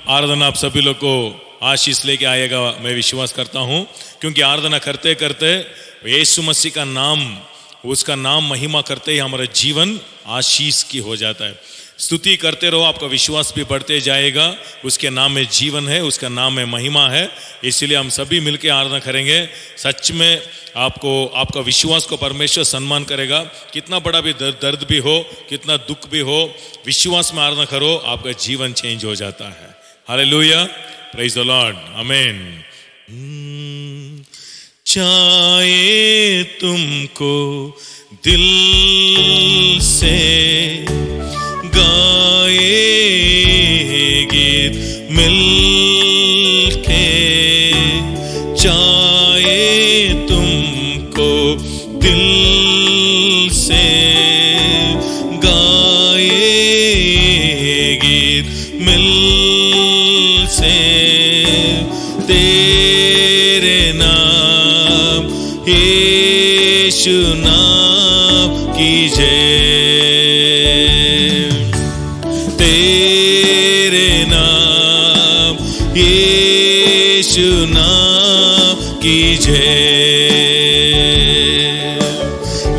आराधना आप सभी लोग को आशीष लेके आएगा, मैं विश्वास करता हूँ, क्योंकि आराधना करते करते यीशु मसीह का नाम, उसका नाम महिमा करते ही हमारा जीवन आशीष की हो जाता है। स्तुति करते रहो, आपका विश्वास भी बढ़ते जाएगा। उसके नाम में जीवन है, उसका नाम में महिमा है। इसलिए हम सभी मिलकर आराधना करेंगे। सच में आपको, आपका विश्वास को परमेश्वर सम्मान करेगा। कितना बड़ा भी दर्द भी हो, कितना दुख भी हो, विश्वास में आराधना करो, आपका जीवन चेंज हो जाता है। हालेलुया, प्रेज द लॉर्ड, आमीन। चाहे तुमको दिल से गाए गीत मिलके, चाहे तुमको दिल से गाए गीत मिल से, तेरे नाम यीशु नाम की जय, तेरे नाम यीशु नाम की जय।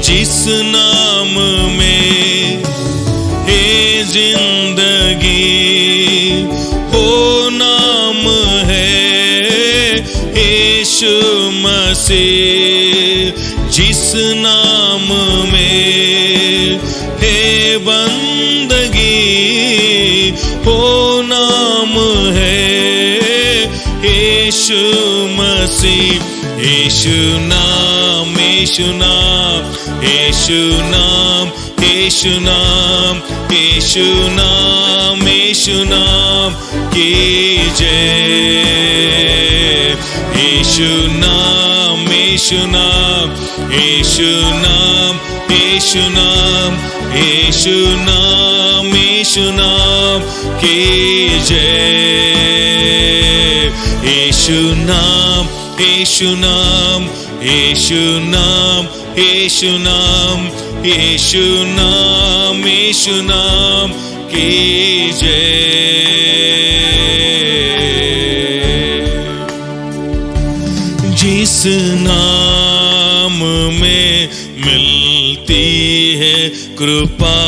जिस नाम में है जिंदगी, वो नाम है यीशु मसीह। जिस नाम में है बंदगी, वो नाम है यीशु मसीह। यीशु नाम, यीशु नाम, यीशु नाम, यीशु नाम, यीशु नाम, यीशु नाम की जय। यीशु नाम, यीशु नाम, यीशु नाम, यीशु नाम, यीशु नाम, यीशु नाम की जय। यीशु नाम, यीशु नाम, यीशु नाम, यीशु नाम, यीशु नाम, यीशु नाम की जय। जिस नाम में मिलती है कृपा,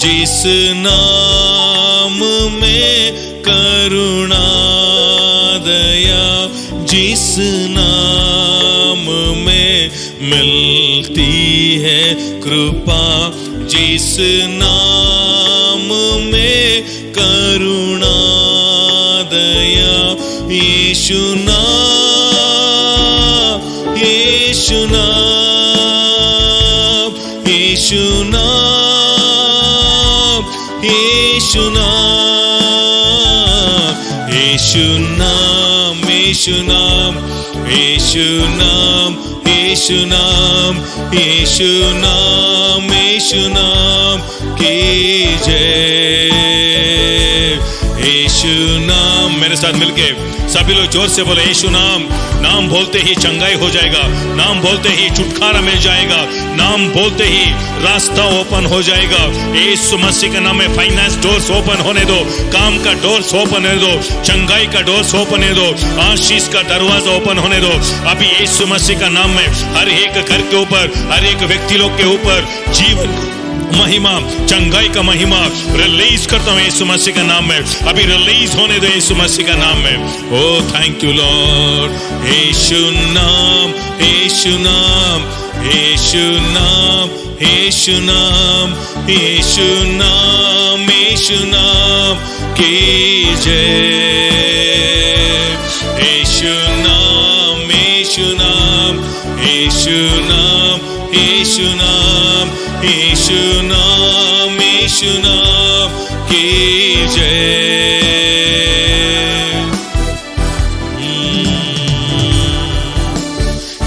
जिस नाम में करुणा दया, जिस नाम में मिलती है कृपा, जिस नाम में करुणा दया, यीशु नाम, यीशु नाम, यीशु नाम, यीशु नाम, यीशु नाम, यीशु नाम, यीशु नाम, यीशु नाम, यीशु नाम, यीशु नाम की जय। यीशु नाम, मेरे साथ मिलके सभी लोग जोर से बोले, यीशु नाम। नाम बोलते ही चंगाई हो जाएगा, नाम बोलते ही छुटकारा मिल जाएगा, नाम बोलते ही रास्ता ओपन हो जाएगा। यीशु मसीह के नाम में फाइनेंस डोर्स ओपन होने दो, काम का डोर्स ओपन होने दो, चंगाई का डोर्स ओपन होने दो, आशीष का दरवाजा ओपन होने दो। अभी यीशु मसीह का नाम में हर एक घर के ऊपर, हर एक व्यक्ति लोग के ऊपर जीवन महिमा, चंगाई का महिमा रिलीज करता हूँ यीशु मसीह के नाम में। अभी रिलीज होने दो यीशु मसीह का नाम में। ओ थैंक यू लॉर्ड। यीशु नाम, यीशु नाम, यीशु नाम, यीशु नाम, यीशु नाम, यीशु नाम की जय। यीशु नाम, यीशु नाम, यीशु नाम, यीशु नाम, यीशु नाम, यीशु नाम की जय।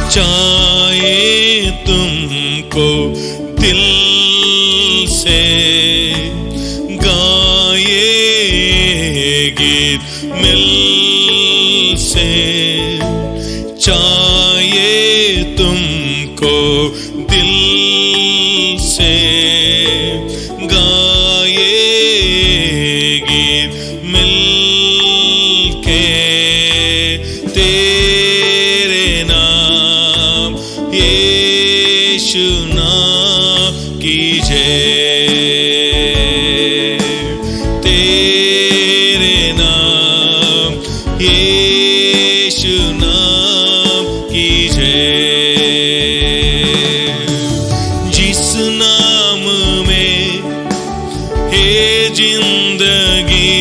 चाहे तुमको दिल से गाए गीत मिल से, चाहे तुमको दिल से गाए गीत मिल यीशु नाम की जय, तेरे नाम यीशु नाम की जय। जिस नाम में है जिंदगी,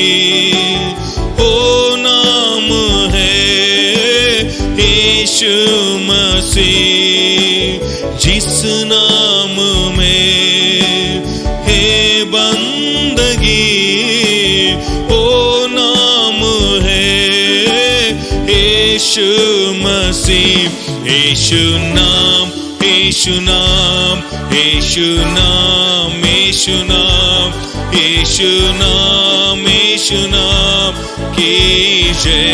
वो नाम है यीशु मसीह। जिस नाम में है बंदगी, वो नाम है यीशु मसीह। यीशु नाम, यीशु नाम, यीशु नाम, यीशु नाम, यीशु नाम, यीशु नाम की जय।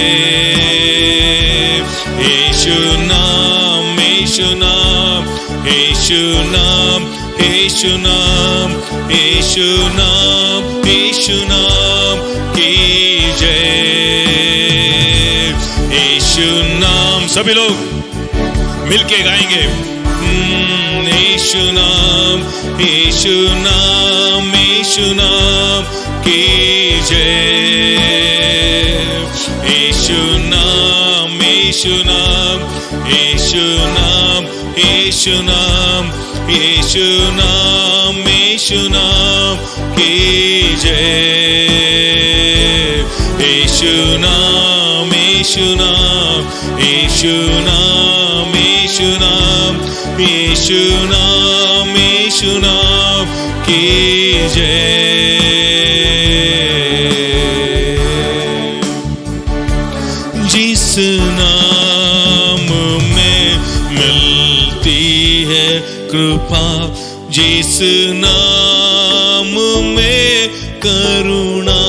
यीशु नाम, यीशु नाम, यीशु नाम, यीशु नाम, यीशु नाम, यीशु नाम की जय। यीशु नाम, सभी लोग मिलके गाएंगे। यीशु नाम, यीशु नाम, यीशु नाम की जय। यीशु नाम, यीशु नाम, यीशु नाम, यीशु नाम, यीशु नाम, यीशु नाम की जय। यीशु नाम, यीशु नाम, यीशु नाम, यीशु नाम, यीशु नाम, यीशु नाम की जय। जिस नाम में मिलती है कृपा, जिस नाम में करुणा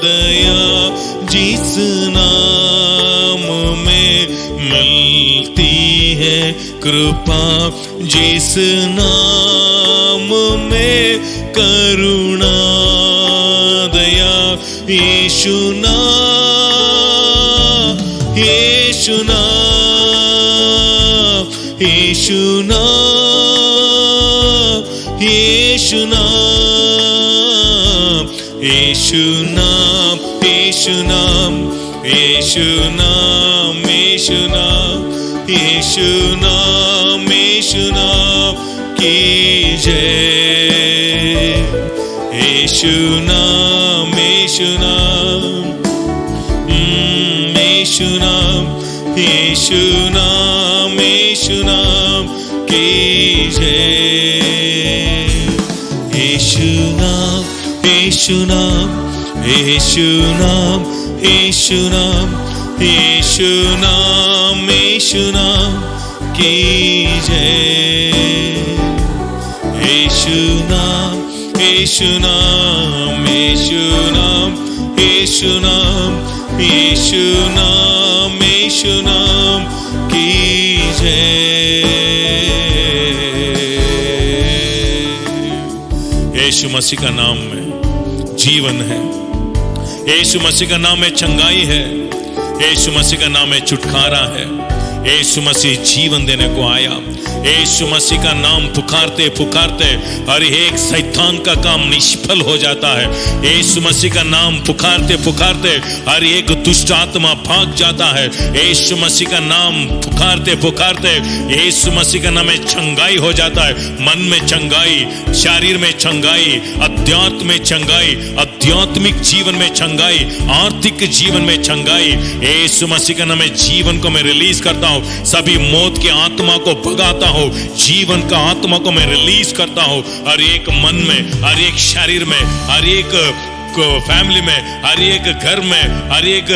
दया, जिस नाम में मिलती है कृपा, जिस नाम में करुणा दया। यीशु नाम, यीशु नाम, यीशु नाम, यीशु नाम, यीशु नाम, यीशु नाम, यीशु नाम, यीशु नाम, यीशु नाम, यीशु नाम की जय। यीशु नाम, यीशु नाम, यीशु नाम, यीशु नाम, यीशु नाम की जय। यीशु नाम, यीशु नाम, यीशु नाम, यीशु नाम, यीशु नाम, यीशु नाम की जय। यीशु नाम, यीशु नाम, यीशु नाम, यीशु नाम, यीशु नाम, यीशु नाम की जय। यीशु मसीह का नाम में जीवन है, यीशु मसीह का नाम में चंगाई है, यीशु मसीह का नाम में छुटकारा है। यीशु मसीह जीवन देने को आया। यीशु मसीह का नाम पुकारते पुकारते हर एक शैतान का काम निष्फल हो जाता है। यीशु मसीह का नाम पुकारते पुकारते हर एक दुष्ट आत्मा भाग जाता है। यीशु मसीह का नाम पुकारते पुकारते यीशु मसीह का नाम में चंगाई हो जाता है। मन में चंगाई, शरीर में चंगाई, अध्यात्म में चंगाई, आध्यात्मिक जीवन में चंगाई, आर्थिक जीवन में चंगाई। यीशु मसीह का नाम में जीवन को मैं रिलीज करता हूँ। सभी मौत के आत्मा को भगाता हूँ, जीवन का आत्मा को मैं रिलीज करता हूँ। हर एक मन में, हर एक शरीर में, हर एक फैमिली में, हर एक घर में, हर एक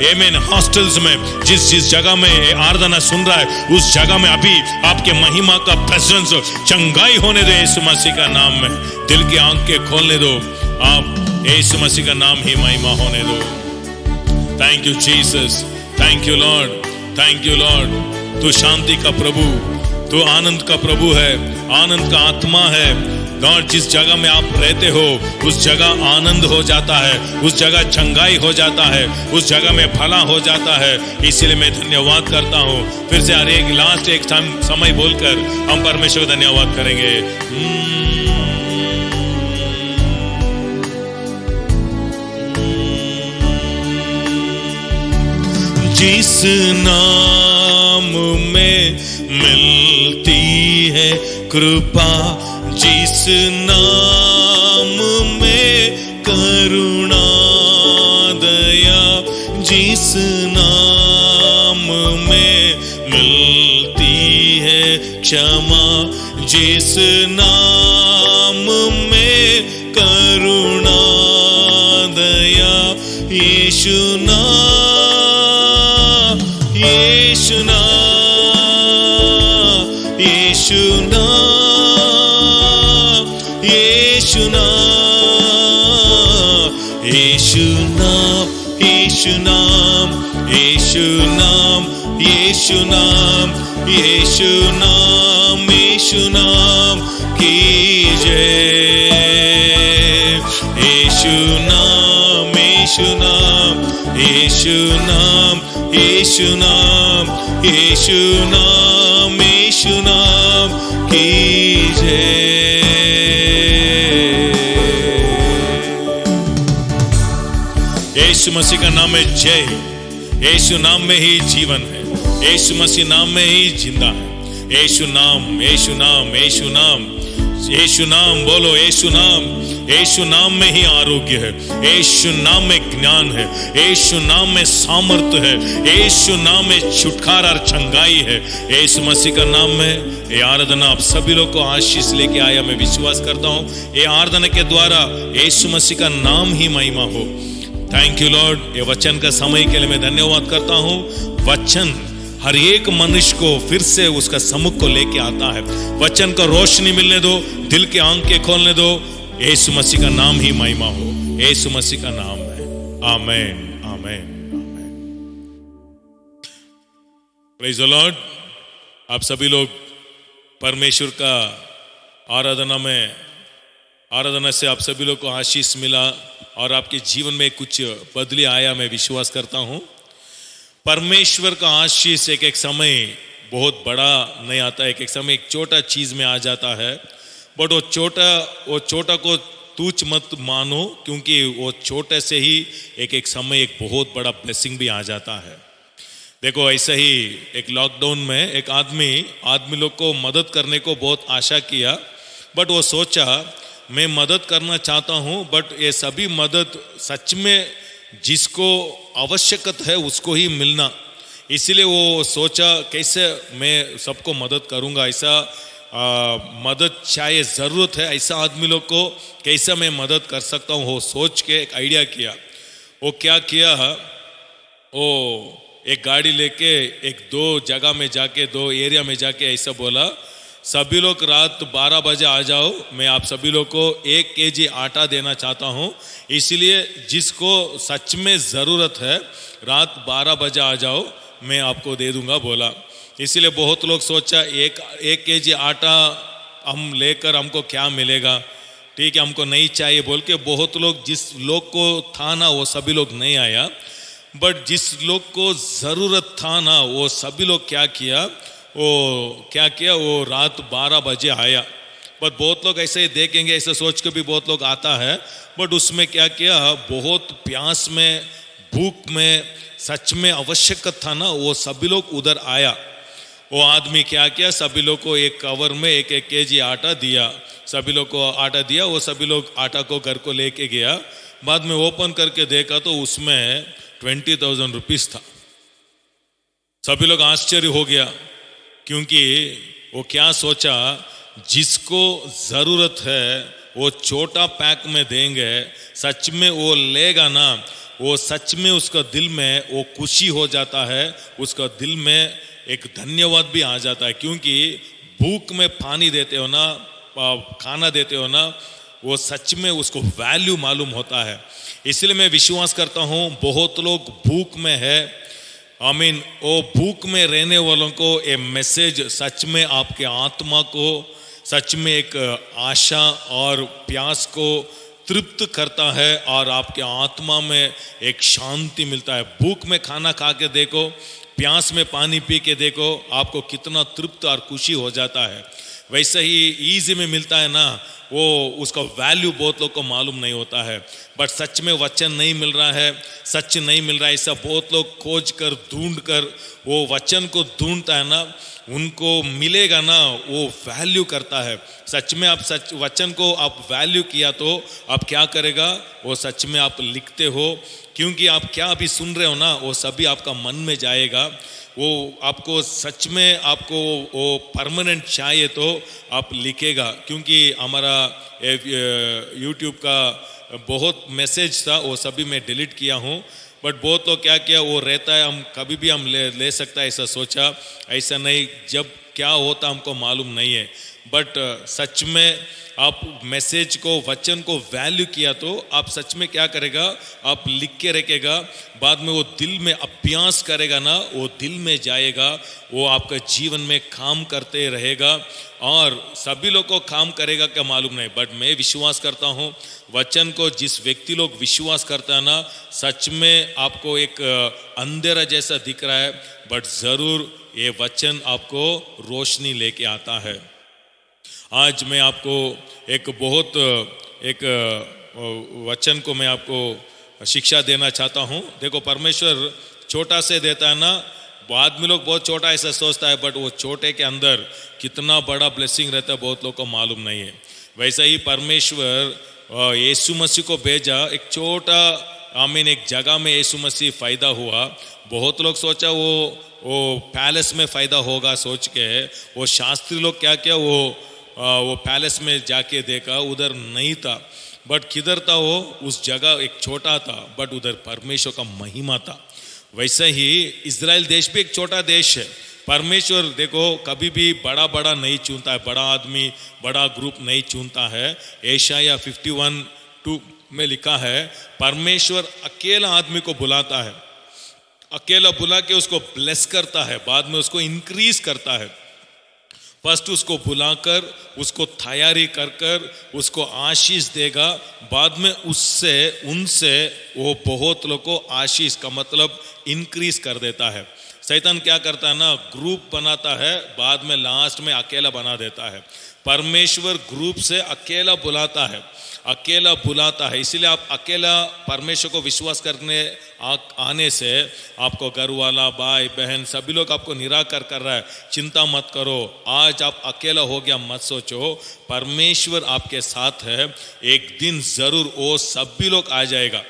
आमीन हॉस्टल्स में, जिस जगह में आराधना सुन रहा है उस जगह में अभी आपके महिमा का प्रेजेंस चंगाई होने दो। यीशु मसीह का नाम में दिल की आंखें खोलने दो। आप यीशु मसीह का नाम ही महिमा होने दो। Thank you Jesus, thank you Lord, thank you Lord. तू शांति का प्रभु, तू आनंद का प्रभु है, आनंद का आत्मा है। गॉड जिस जगह में आप रहते हो उस जगह आनंद हो जाता है, उस जगह चंगाई हो जाता है, उस जगह में भला हो जाता है। इसलिए मैं धन्यवाद करता हूँ। फिर से हर एक लास्ट एक समय बोलकर हम परमेश्वर को धन्यवाद करेंगे। जिस नाम में मिलती है कृपा, जिस नाम में करुणा दया, जिस नाम में मिलती है क्षमा, जिस नाम में करुणा दया, यीशु नाम, यीशु नाम, यीशु नाम, यीशु नाम, यीशु नाम, यीशु नाम, यीशु नाम, यीशु नाम, यीशु नाम, यीशु नाम की जय। यीशु नाम, यीशु नाम, यीशु नाम, यीशु नाम, यीशु नाम, यीशु नाम की जय। यीशु मसीह का नाम है जय। यीशु नाम में ही जीवन है, यीशु मसीह नाम में ही जिंदा है। यीशु नाम, यीशु नाम, यीशु नाम, यीशु नाम बोलो, यीशु नाम। यीशु नाम में ही आरोग्य है, यीशु नाम में ज्ञान है, यीशु नाम में सामर्थ्य है, यीशु नाम में छुटकारा और चंगाई है। यीशु मसीह का नाम में ये आराधना आप सभी लोग को आशीष लेके आया, मैं विश्वास करता हूँ। ये आराधना के द्वारा यीशु मसीह का नाम ही महिमा हो। Thank you Lord. ये वचन का समय के लिए मैं धन्यवाद करता हूँ। वचन हर एक मनुष्य को फिर से उसका सम्मुख को लेके आता है। वचन को रोशनी मिलने दो, दिल के आंखें खोलने दो। यीशु मसीह का नाम ही महिमा हो, यीशु मसीह का नाम है। Amen, amen, amen. Praise the Lord. आप सभी लोग परमेश्वर का आराधना से आप सभी लोग को आशीष मिला और आपके जीवन में कुछ बदली आया, मैं विश्वास करता हूँ। परमेश्वर का आशीष एक एक समय बहुत बड़ा नहीं आता, एक एक समय एक छोटा चीज में आ जाता है। बट वो छोटा को तुच्छ मत मानो, क्योंकि वो छोटे से ही एक एक समय एक बहुत बड़ा ब्लेसिंग भी आ जाता है। देखो ऐसा ही एक लॉकडाउन में एक आदमी लोग को मदद करने को बहुत आशा किया, बट वो सोचा मैं मदद करना चाहता हूँ, बट ये सभी मदद सच में जिसको आवश्यकता है उसको ही मिलना। इसलिए वो सोचा कैसे मैं सबको मदद करूँगा, ऐसा मदद चाहिए, ज़रूरत है ऐसा आदमी लोग को कैसे मैं मदद कर सकता हूँ, वो सोच के एक आइडिया किया। वो क्या किया, वो एक गाड़ी लेके दो एरिया में जाके ऐसा बोला, सभी लोग रात 12 बजे आ जाओ, मैं आप सभी लोग को 1 kg आटा देना चाहता हूँ। इसलिए जिसको सच में ज़रूरत है रात 12 बजे आ जाओ, मैं आपको दे दूंगा बोला। इसलिए बहुत लोग सोचा 1 kg आटा हम लेकर हमको क्या मिलेगा, ठीक है हमको नहीं चाहिए बोल के बहुत लोग, जिस लोग को था ना वो सभी लोग नहीं आया, बट जिस लोग को ज़रूरत था ना वो सभी लोग क्या किया, वो रात 12 बजे आया। बट बहुत लोग ऐसे ही देखेंगे, ऐसे सोच के भी बहुत लोग आता है, बट उसमें क्या किया, बहुत प्यास में भूख में सच में आवश्यकता था ना, वो सभी लोग उधर आया। वो आदमी क्या किया, सभी लोग को एक कवर में 1 kg आटा दिया, सभी लोग को आटा दिया। वो सभी लोग आटा को घर को लेके गया। बाद में ओपन करके देखा तो उसमें 20,000 रुपीस था। सभी लोग आश्चर्य हो गया, क्योंकि वो क्या सोचा, जिसको ज़रूरत है वो छोटा पैक में देंगे, सच में वो लेगा ना, वो सच में उसका दिल में वो खुशी हो जाता है, उसका दिल में एक धन्यवाद भी आ जाता है। क्योंकि भूख में पानी देते हो ना, खाना देते हो ना, वो सच में उसको वैल्यू मालूम होता है। इसलिए मैं विश्वास करता हूँ बहुत लोग भूख में है, वो भूख में रहने वालों को ये मैसेज सच में आपके आत्मा को सच में एक आशा और प्यास को तृप्त करता है और आपके आत्मा में एक शांति मिलता है। भूख में खाना खा के देखो, प्यास में पानी पी के देखो, आपको कितना तृप्त और खुशी हो जाता है। वैसे ही ईजी में मिलता है ना, वो उसका वैल्यू बहुत लोग को मालूम नहीं होता है। बट सच में वचन नहीं मिल रहा है, सच नहीं मिल रहा है, ऐसा बहुत लोग खोज कर ढूंढ कर वो वचन को ढूंढता है ना, उनको मिलेगा ना, वो वैल्यू करता है। सच में आप सच वचन को आप वैल्यू किया तो आप क्या करेगा, वो सच में आप लिखते हो, क्योंकि आप क्या अभी सुन रहे हो ना, वो सभी आपका मन में जाएगा। वो आपको सच में आपको वो परमानेंट चाहिए तो आप लिखेगा। क्योंकि हमारा यूट्यूब का बहुत मैसेज था, वो सभी मैं डिलीट किया हूँ। बट बहुत लोग क्या किया, वो रहता है, हम कभी भी हम ले सकता है, ऐसा सोचा। ऐसा नहीं, जब क्या होता हमको मालूम नहीं है। बट सच में आप मैसेज को, वचन को वैल्यू किया तो आप सच में क्या करेगा, आप लिख के रखेगा, बाद में वो दिल में अभ्यास करेगा ना, वो दिल में जाएगा, वो आपका जीवन में काम करते रहेगा। और सभी लोग को काम करेगा क्या मालूम नहीं, बट मैं विश्वास करता हूँ वचन को जिस व्यक्ति लोग विश्वास करता है ना, सच में आपको एक अंधेरा जैसा दिख रहा है, बट ज़रूर ये वचन आपको रोशनी लेके आता है। आज मैं आपको एक बहुत एक वचन को मैं आपको शिक्षा देना चाहता हूँ। देखो, परमेश्वर छोटा से देता है ना, आदमी लोग बहुत छोटा ऐसा सोचता है, बट वो छोटे के अंदर कितना बड़ा ब्लेसिंग रहता है बहुत लोग को मालूम नहीं है। वैसा ही परमेश्वर यीशु मसीह को भेजा, एक छोटा एक जगह में यीशु मसीह फ़ायदा हुआ। बहुत लोग सोचा वो पैलेस में फ़ायदा होगा सोच के, वो शास्त्री लोग क्या क्या वो पैलेस में जाके देखा, उधर नहीं था। बट किधर था वो, उस जगह एक छोटा था, बट उधर परमेश्वर का महिमा था। वैसे ही इज़राइल देश भी एक छोटा देश है। परमेश्वर देखो कभी भी बड़ा बड़ा नहीं चुनता है, बड़ा आदमी बड़ा ग्रुप नहीं चुनता है। एशाया 51:2 में लिखा है, परमेश्वर अकेला आदमी को बुलाता है, अकेला बुला के उसको ब्लेस करता है, बाद में उसको इंक्रीज करता है। फर्स्ट उसको बुलाकर उसको तैयारी कर कर उसको आशीष देगा, बाद में उनसे वो बहुत लोग को आशीष का मतलब इंक्रीज कर देता है। शैतान क्या करता है ना, ग्रुप बनाता है, बाद में लास्ट में अकेला बना देता है। परमेश्वर ग्रुप से अकेला बुलाता है, अकेला बुलाता है। इसीलिए आप अकेला परमेश्वर को विश्वास करने आने से आपको घर वाला, भाई बहन सभी लोग आपको निराकर कर रहा है, चिंता मत करो, आज आप अकेला हो गया मत सोचो, परमेश्वर आपके साथ है, एक दिन जरूर वो सभी लोग आ जाएगा।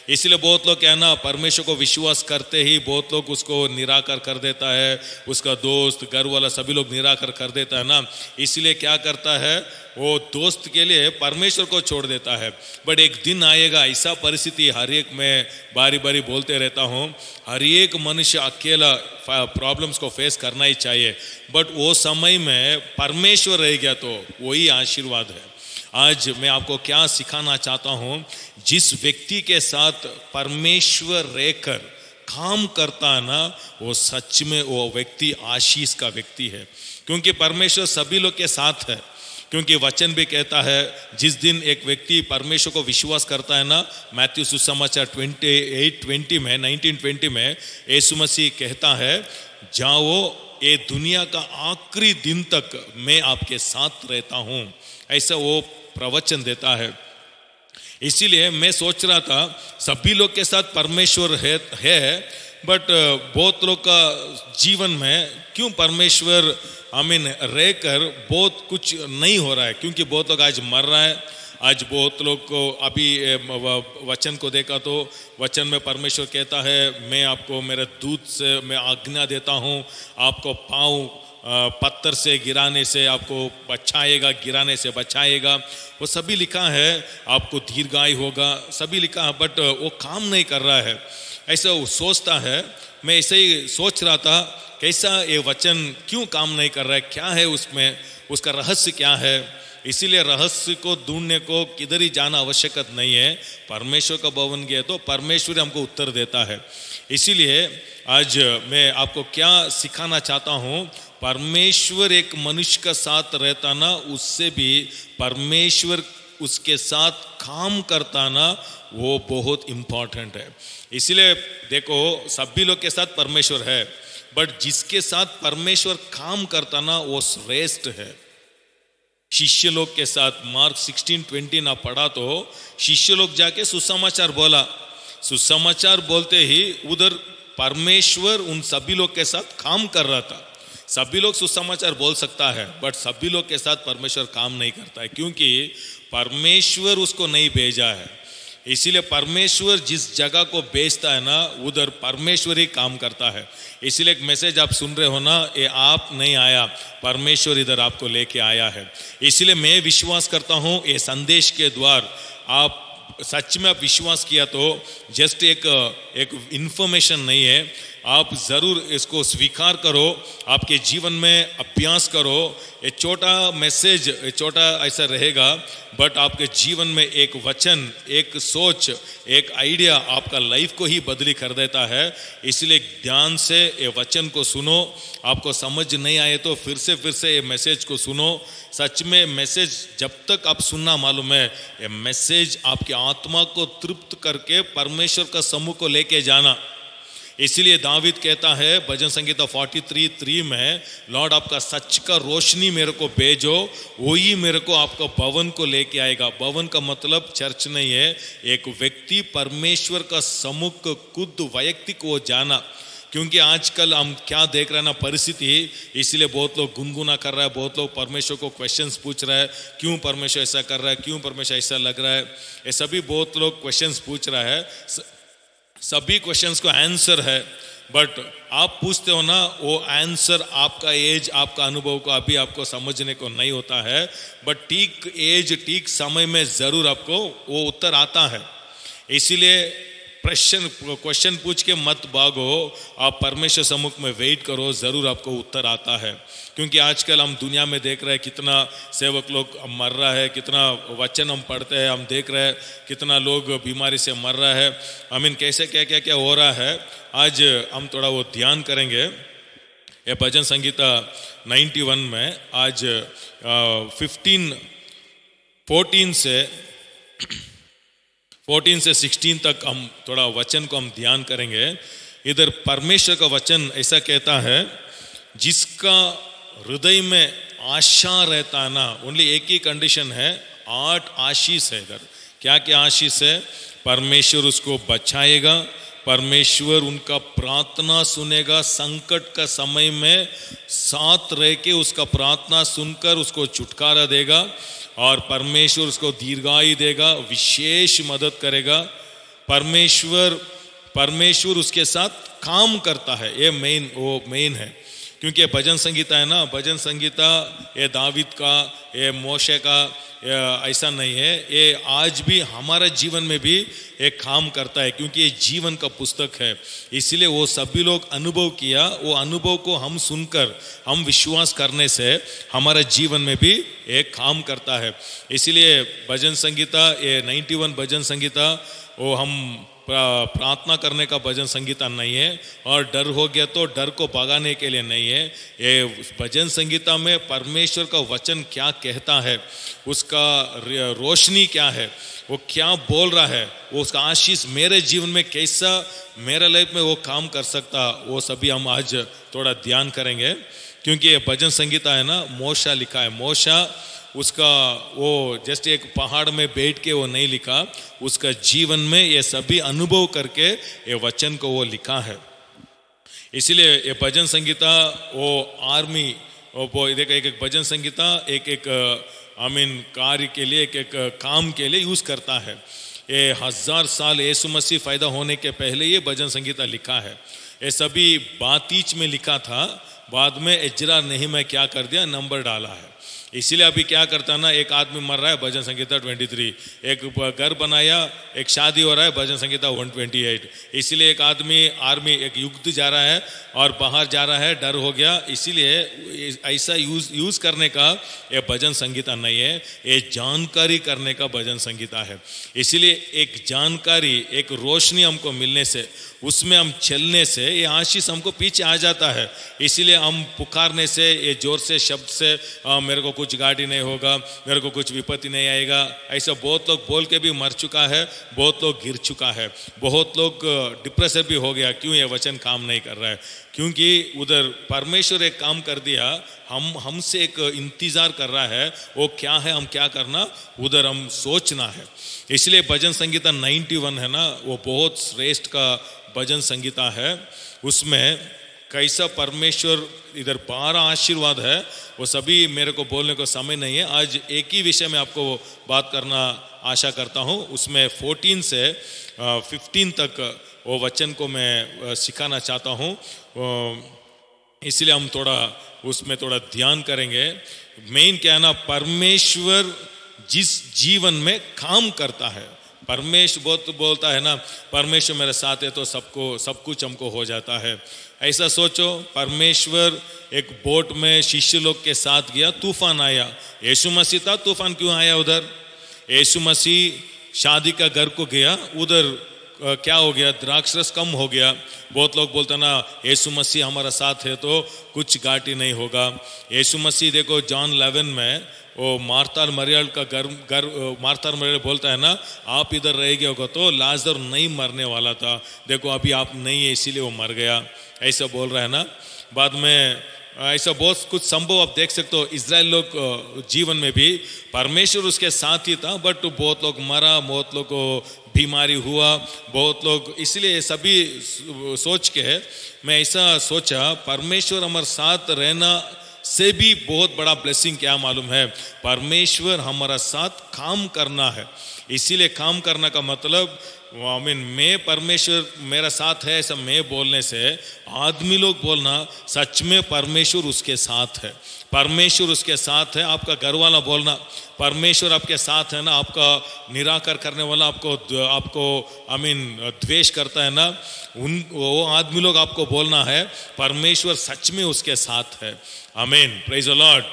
इसलिए बहुत लोग क्या ना, परमेश्वर को विश्वास करते ही बहुत लोग उसको निराकर कर देता है, उसका दोस्त घर वाला सभी लोग निराकर कर देता है ना। इसलिए क्या करता है, वो दोस्त के लिए परमेश्वर को छोड़ देता है। बट एक दिन आएगा, ऐसा परिस्थिति हर एक में बारी बारी बोलते रहता हूँ, हर एक मनुष्य अकेला प्रॉब्लम्स को फेस करना ही चाहिए, बट वो समय में परमेश्वर रह गया तो वही आशीर्वाद है। आज मैं आपको क्या सिखाना चाहता हूँ, जिस व्यक्ति के साथ परमेश्वर रहकर काम करता है ना, वो सच में वो व्यक्ति आशीष का व्यक्ति है। क्योंकि परमेश्वर सभी लोग के साथ है। क्योंकि वचन भी कहता है, जिस दिन एक व्यक्ति परमेश्वर को विश्वास करता है ना, मैथ्यू सुसमाचार 19:20 में यीशु मसीह कहता है, जाओ ये दुनिया का आखिरी दिन तक मैं आपके साथ रहता हूँ, ऐसा वो प्रवचन देता है। इसीलिए मैं सोच रहा था सभी लोग के साथ परमेश्वर है, बट बहुत लोग का जीवन में क्यों परमेश्वर रहकर बहुत कुछ नहीं हो रहा है। क्योंकि बहुत लोग आज मर रहा है। आज बहुत लोग को अभी वचन को देखा तो वचन में परमेश्वर कहता है, मैं आपको मेरे दूत से मैं आज्ञा देता हूँ, आपको पाँव पत्थर से गिराने से आपको बचाएगा, गिराने से बचाएगा। वो सभी लिखा है, आपको दीर्घायु होगा, सभी लिखा है, बट वो काम नहीं कर रहा है। ऐसा वो सोचता है। मैं ऐसे ही सोच रहा था, कैसा ये वचन क्यों काम नहीं कर रहा है, क्या है उसमें, उसका रहस्य क्या है। इसीलिए रहस्य को ढूंढने को किधर ही जाना आवश्यकता नहीं है, परमेश्वर का भवन गया तो परमेश्वर हमको उत्तर देता है। इसीलिए आज मैं आपको क्या सिखाना चाहता हूँ, परमेश्वर एक मनुष्य का साथ रहता ना, उससे भी परमेश्वर उसके साथ काम करता ना, वो बहुत इंपॉर्टेंट है। इसलिए देखो, सभी लोग के साथ परमेश्वर है, बट जिसके साथ परमेश्वर काम करता ना, वो श्रेष्ठ है। शिष्य लोग के साथ मार्क 16:20 ना पढ़ा तो शिष्य लोग जाके सुसमाचार बोला, सुसमाचार बोलते ही उधर परमेश्वर उन सभी लोग के साथ काम कर रहा था। सभी लोग सुसमाचार बोल सकता है, बट सभी लोग के साथ परमेश्वर काम नहीं करता है, क्योंकि परमेश्वर उसको नहीं भेजा है। इसीलिए परमेश्वर जिस जगह को भेजता है ना, उधर परमेश्वर ही काम करता है। इसीलिए एक मैसेज आप सुन रहे हो ना, ये आप नहीं आया, परमेश्वर इधर आपको लेके आया है। इसलिए मैं विश्वास करता हूँ ये संदेश के द्वार आप सच में आप विश्वास किया तो जस्ट एक इंफॉर्मेशन नहीं है, आप ज़रूर इसको स्वीकार करो, आपके जीवन में अभ्यास करो। ये छोटा मैसेज, छोटा ऐसा रहेगा, बट आपके जीवन में एक वचन, एक सोच, एक आइडिया आपका लाइफ को ही बदली कर देता है। इसलिए ध्यान से ये वचन को सुनो। आपको समझ नहीं आए तो फिर से ये मैसेज को सुनो। सच में मैसेज जब तक आप सुनना मालूम है, ये मैसेज आपकी आत्मा को तृप्त करके परमेश्वर का समूह को लेके जाना। इसलिए दावीद कहता है भजन संगीता 43:3 में, लॉर्ड आपका सच का रोशनी मेरे को भेजो, वही मेरे को आपका भवन को लेके आएगा। भवन का मतलब चर्च नहीं है, एक व्यक्ति परमेश्वर का सम्मुख खुद वैयक्तिक वो जाना। क्योंकि आजकल हम क्या देख रहे हैं ना, परिस्थिति, इसलिए बहुत लोग गुनगुना कर रहा है, बहुत लोग परमेश्वर को क्वेश्चंस पूछ रहा है, क्यों परमेश्वर ऐसा कर रहा है, क्यों परमेश्वर ऐसा लग रहा है। ये सभी बहुत लोग क्वेश्चंस पूछ रहा है, सभी क्वेश्चंस को आंसर है, बट आप पूछते हो ना, वो आंसर आपका एज, आपका अनुभव को अभी आपको समझने को नहीं होता है, बट ठीक एज, ठीक समय में ज़रूर आपको वो उत्तर आता है। इसीलिए क्वेश्चन पूछ के मत भागो, आप परमेश्वर सम्मुख में वेट करो, ज़रूर आपको उत्तर आता है। क्योंकि आजकल हम दुनिया में देख रहे हैं कितना सेवक लोग मर रहा है, कितना वचन हम पढ़ते हैं, हम देख रहे हैं कितना लोग बीमारी से मर रहा है। कैसे क्या हो रहा है, आज हम थोड़ा वो ध्यान करेंगे। ये भजन संगीता 91 में आज 14 से 16 तक हम थोड़ा वचन को हम ध्यान करेंगे। इधर परमेश्वर का वचन ऐसा कहता है, जिसका हृदय में आशा रहता ना, ओनली एक ही कंडीशन है, 8 आशीष है। इधर क्या क्या आशीष है? परमेश्वर उसको बचाएगा, परमेश्वर उनका प्रार्थना सुनेगा, संकट का समय में साथ रह के उसका प्रार्थना सुनकर उसको छुटकारा देगा, और परमेश्वर उसको दीर्घायु देगा, विशेष मदद करेगा। परमेश्वर उसके साथ काम करता है, ये मेन है। क्योंकि भजन संगीता है ना, भजन संगीता ये दावीद का, ये मोशे का ऐसा नहीं है, ये आज भी हमारा जीवन में भी एक काम करता है, क्योंकि ये जीवन का पुस्तक है। इसलिए वो सभी लोग अनुभव किया, वो अनुभव को हम सुनकर, हम विश्वास करने से हमारा जीवन में भी एक काम करता है। इसलिए भजन संगीता, ये 91 भजन संगीता, वो हम प्रार्थना करने का भजन संगीता नहीं है, और डर हो गया तो डर को भगाने के लिए नहीं है। ये भजन संगीता में परमेश्वर का वचन क्या कहता है, उसका रोशनी क्या है, वो क्या बोल रहा है, वो उसका आशीष मेरे जीवन में कैसा, मेरे लाइफ में वो काम कर सकता, वो सभी हम आज थोड़ा ध्यान करेंगे। क्योंकि ये भजन संगीता है ना, मोशा लिखा है। मोशा उसका वो जस्ट एक पहाड़ में बैठ के वो नहीं लिखा, उसका जीवन में ये सभी अनुभव करके ये वचन को वो लिखा है। इसलिए ये भजन संगीता वो आर्मी, वो एक भजन संगीता एक कार्य के लिए, एक काम के लिए यूज़ करता है। ये 1000 साल यीशु मसीह पैदा होने के पहले ये भजन संगीता लिखा है। ये सभी बातीच में लिखा था, बाद में इजरा नहीं मैं क्या कर दिया, नंबर डाला है। इसीलिए अभी क्या करता ना, एक आदमी मर रहा है, भजन संगीता 23, एक घर बनाया, एक शादी हो रहा है, भजन संगीता 128। इसीलिए एक आदमी आर्मी एक युद्ध जा रहा है और बाहर जा रहा है, डर हो गया, इसीलिए ऐसा यूज करने का ये भजन संगीता नहीं है, ये जानकारी करने का भजन संगीता है। इसीलिए एक जानकारी, एक रोशनी हमको मिलने से, उसमें हम चलने से ये आशीष हमको पीछे आ जाता है। इसीलिए हम पुकारने से, ये जोर से शब्द से, मेरे को कुछ गाड़ी नहीं होगा, मेरे को कुछ विपत्ति नहीं आएगा, ऐसा बहुत लोग बोल के भी मर चुका है, बहुत लोग गिर चुका है, बहुत लोग डिप्रेशन भी हो गया। क्यों? ये वचन काम नहीं कर रहा है, क्योंकि उधर परमेश्वर एक काम कर दिया, हमसे एक इंतजार कर रहा है, वो क्या है, हम क्या करना, उधर हम सोचना है। इसलिए भजन संगीता 91 है ना, वो बहुत श्रेष्ठ का भजन संगीता है। उसमें कैसा परमेश्वर, इधर 12 आशीर्वाद है, वो सभी मेरे को बोलने को समय नहीं है। आज एक ही विषय में आपको बात करना आशा करता हूँ। उसमें 14 से 15 तक वो वचन को मैं सिखाना चाहता हूँ, इसलिए हम थोड़ा उसमें थोड़ा ध्यान करेंगे। मेन क्या है ना, परमेश्वर जिस जीवन में काम करता है, परमेश्वर बहुत बोलता है ना, परमेश्वर मेरे साथ है तो सब कुछ हमको हो जाता है। ऐसा सोचो, परमेश्वर एक बोट में शिष्य लोग के साथ गया, तूफान आया, यीशु मसीह था, तूफान क्यों आया उधर? यीशु मसीह शादी का घर को गया, उधर क्या हो गया, द्राक्ष रस कम हो गया। बहुत लोग बोलते ना, यीशु मसीह हमारा साथ है तो कुछ घाटी नहीं होगा। यीशु मसीह देखो जॉन 11 में वो मार्था और मरियम का घर मार्था और मरियम बोलता है ना, आप इधर रह गए होगा तो लाजर नहीं मरने वाला था, देखो अभी आप नहीं है इसीलिए वो मर गया, ऐसा बोल रहा है ना। बाद में ऐसा बहुत कुछ संभव आप देख सकते हो। इजराइल लोग जीवन में भी परमेश्वर उसके साथ ही था, बट बहुत लोग मरा, बहुत लोग को बीमारी हुआ, बहुत लोग, इसलिए सभी सोच के मैं ऐसा सोचा, परमेश्वर हमारे साथ रहना से भी बहुत बड़ा ब्लेसिंग क्या मालूम है, परमेश्वर हमारा साथ काम करना है। इसीलिए काम करना का मतलब मैं परमेश्वर मेरा साथ है ऐसा मैं बोलने से, आदमी लोग बोलना सच में परमेश्वर उसके साथ है, परमेश्वर उसके साथ है। आपका घर वाला बोलना परमेश्वर आपके साथ है ना, आपका निराकर करने वाला आपको द्वेष करता है ना, वो आदमी लोग आपको बोलना है परमेश्वर सच में उसके साथ है। आमीन, प्रेज द लॉर्ड।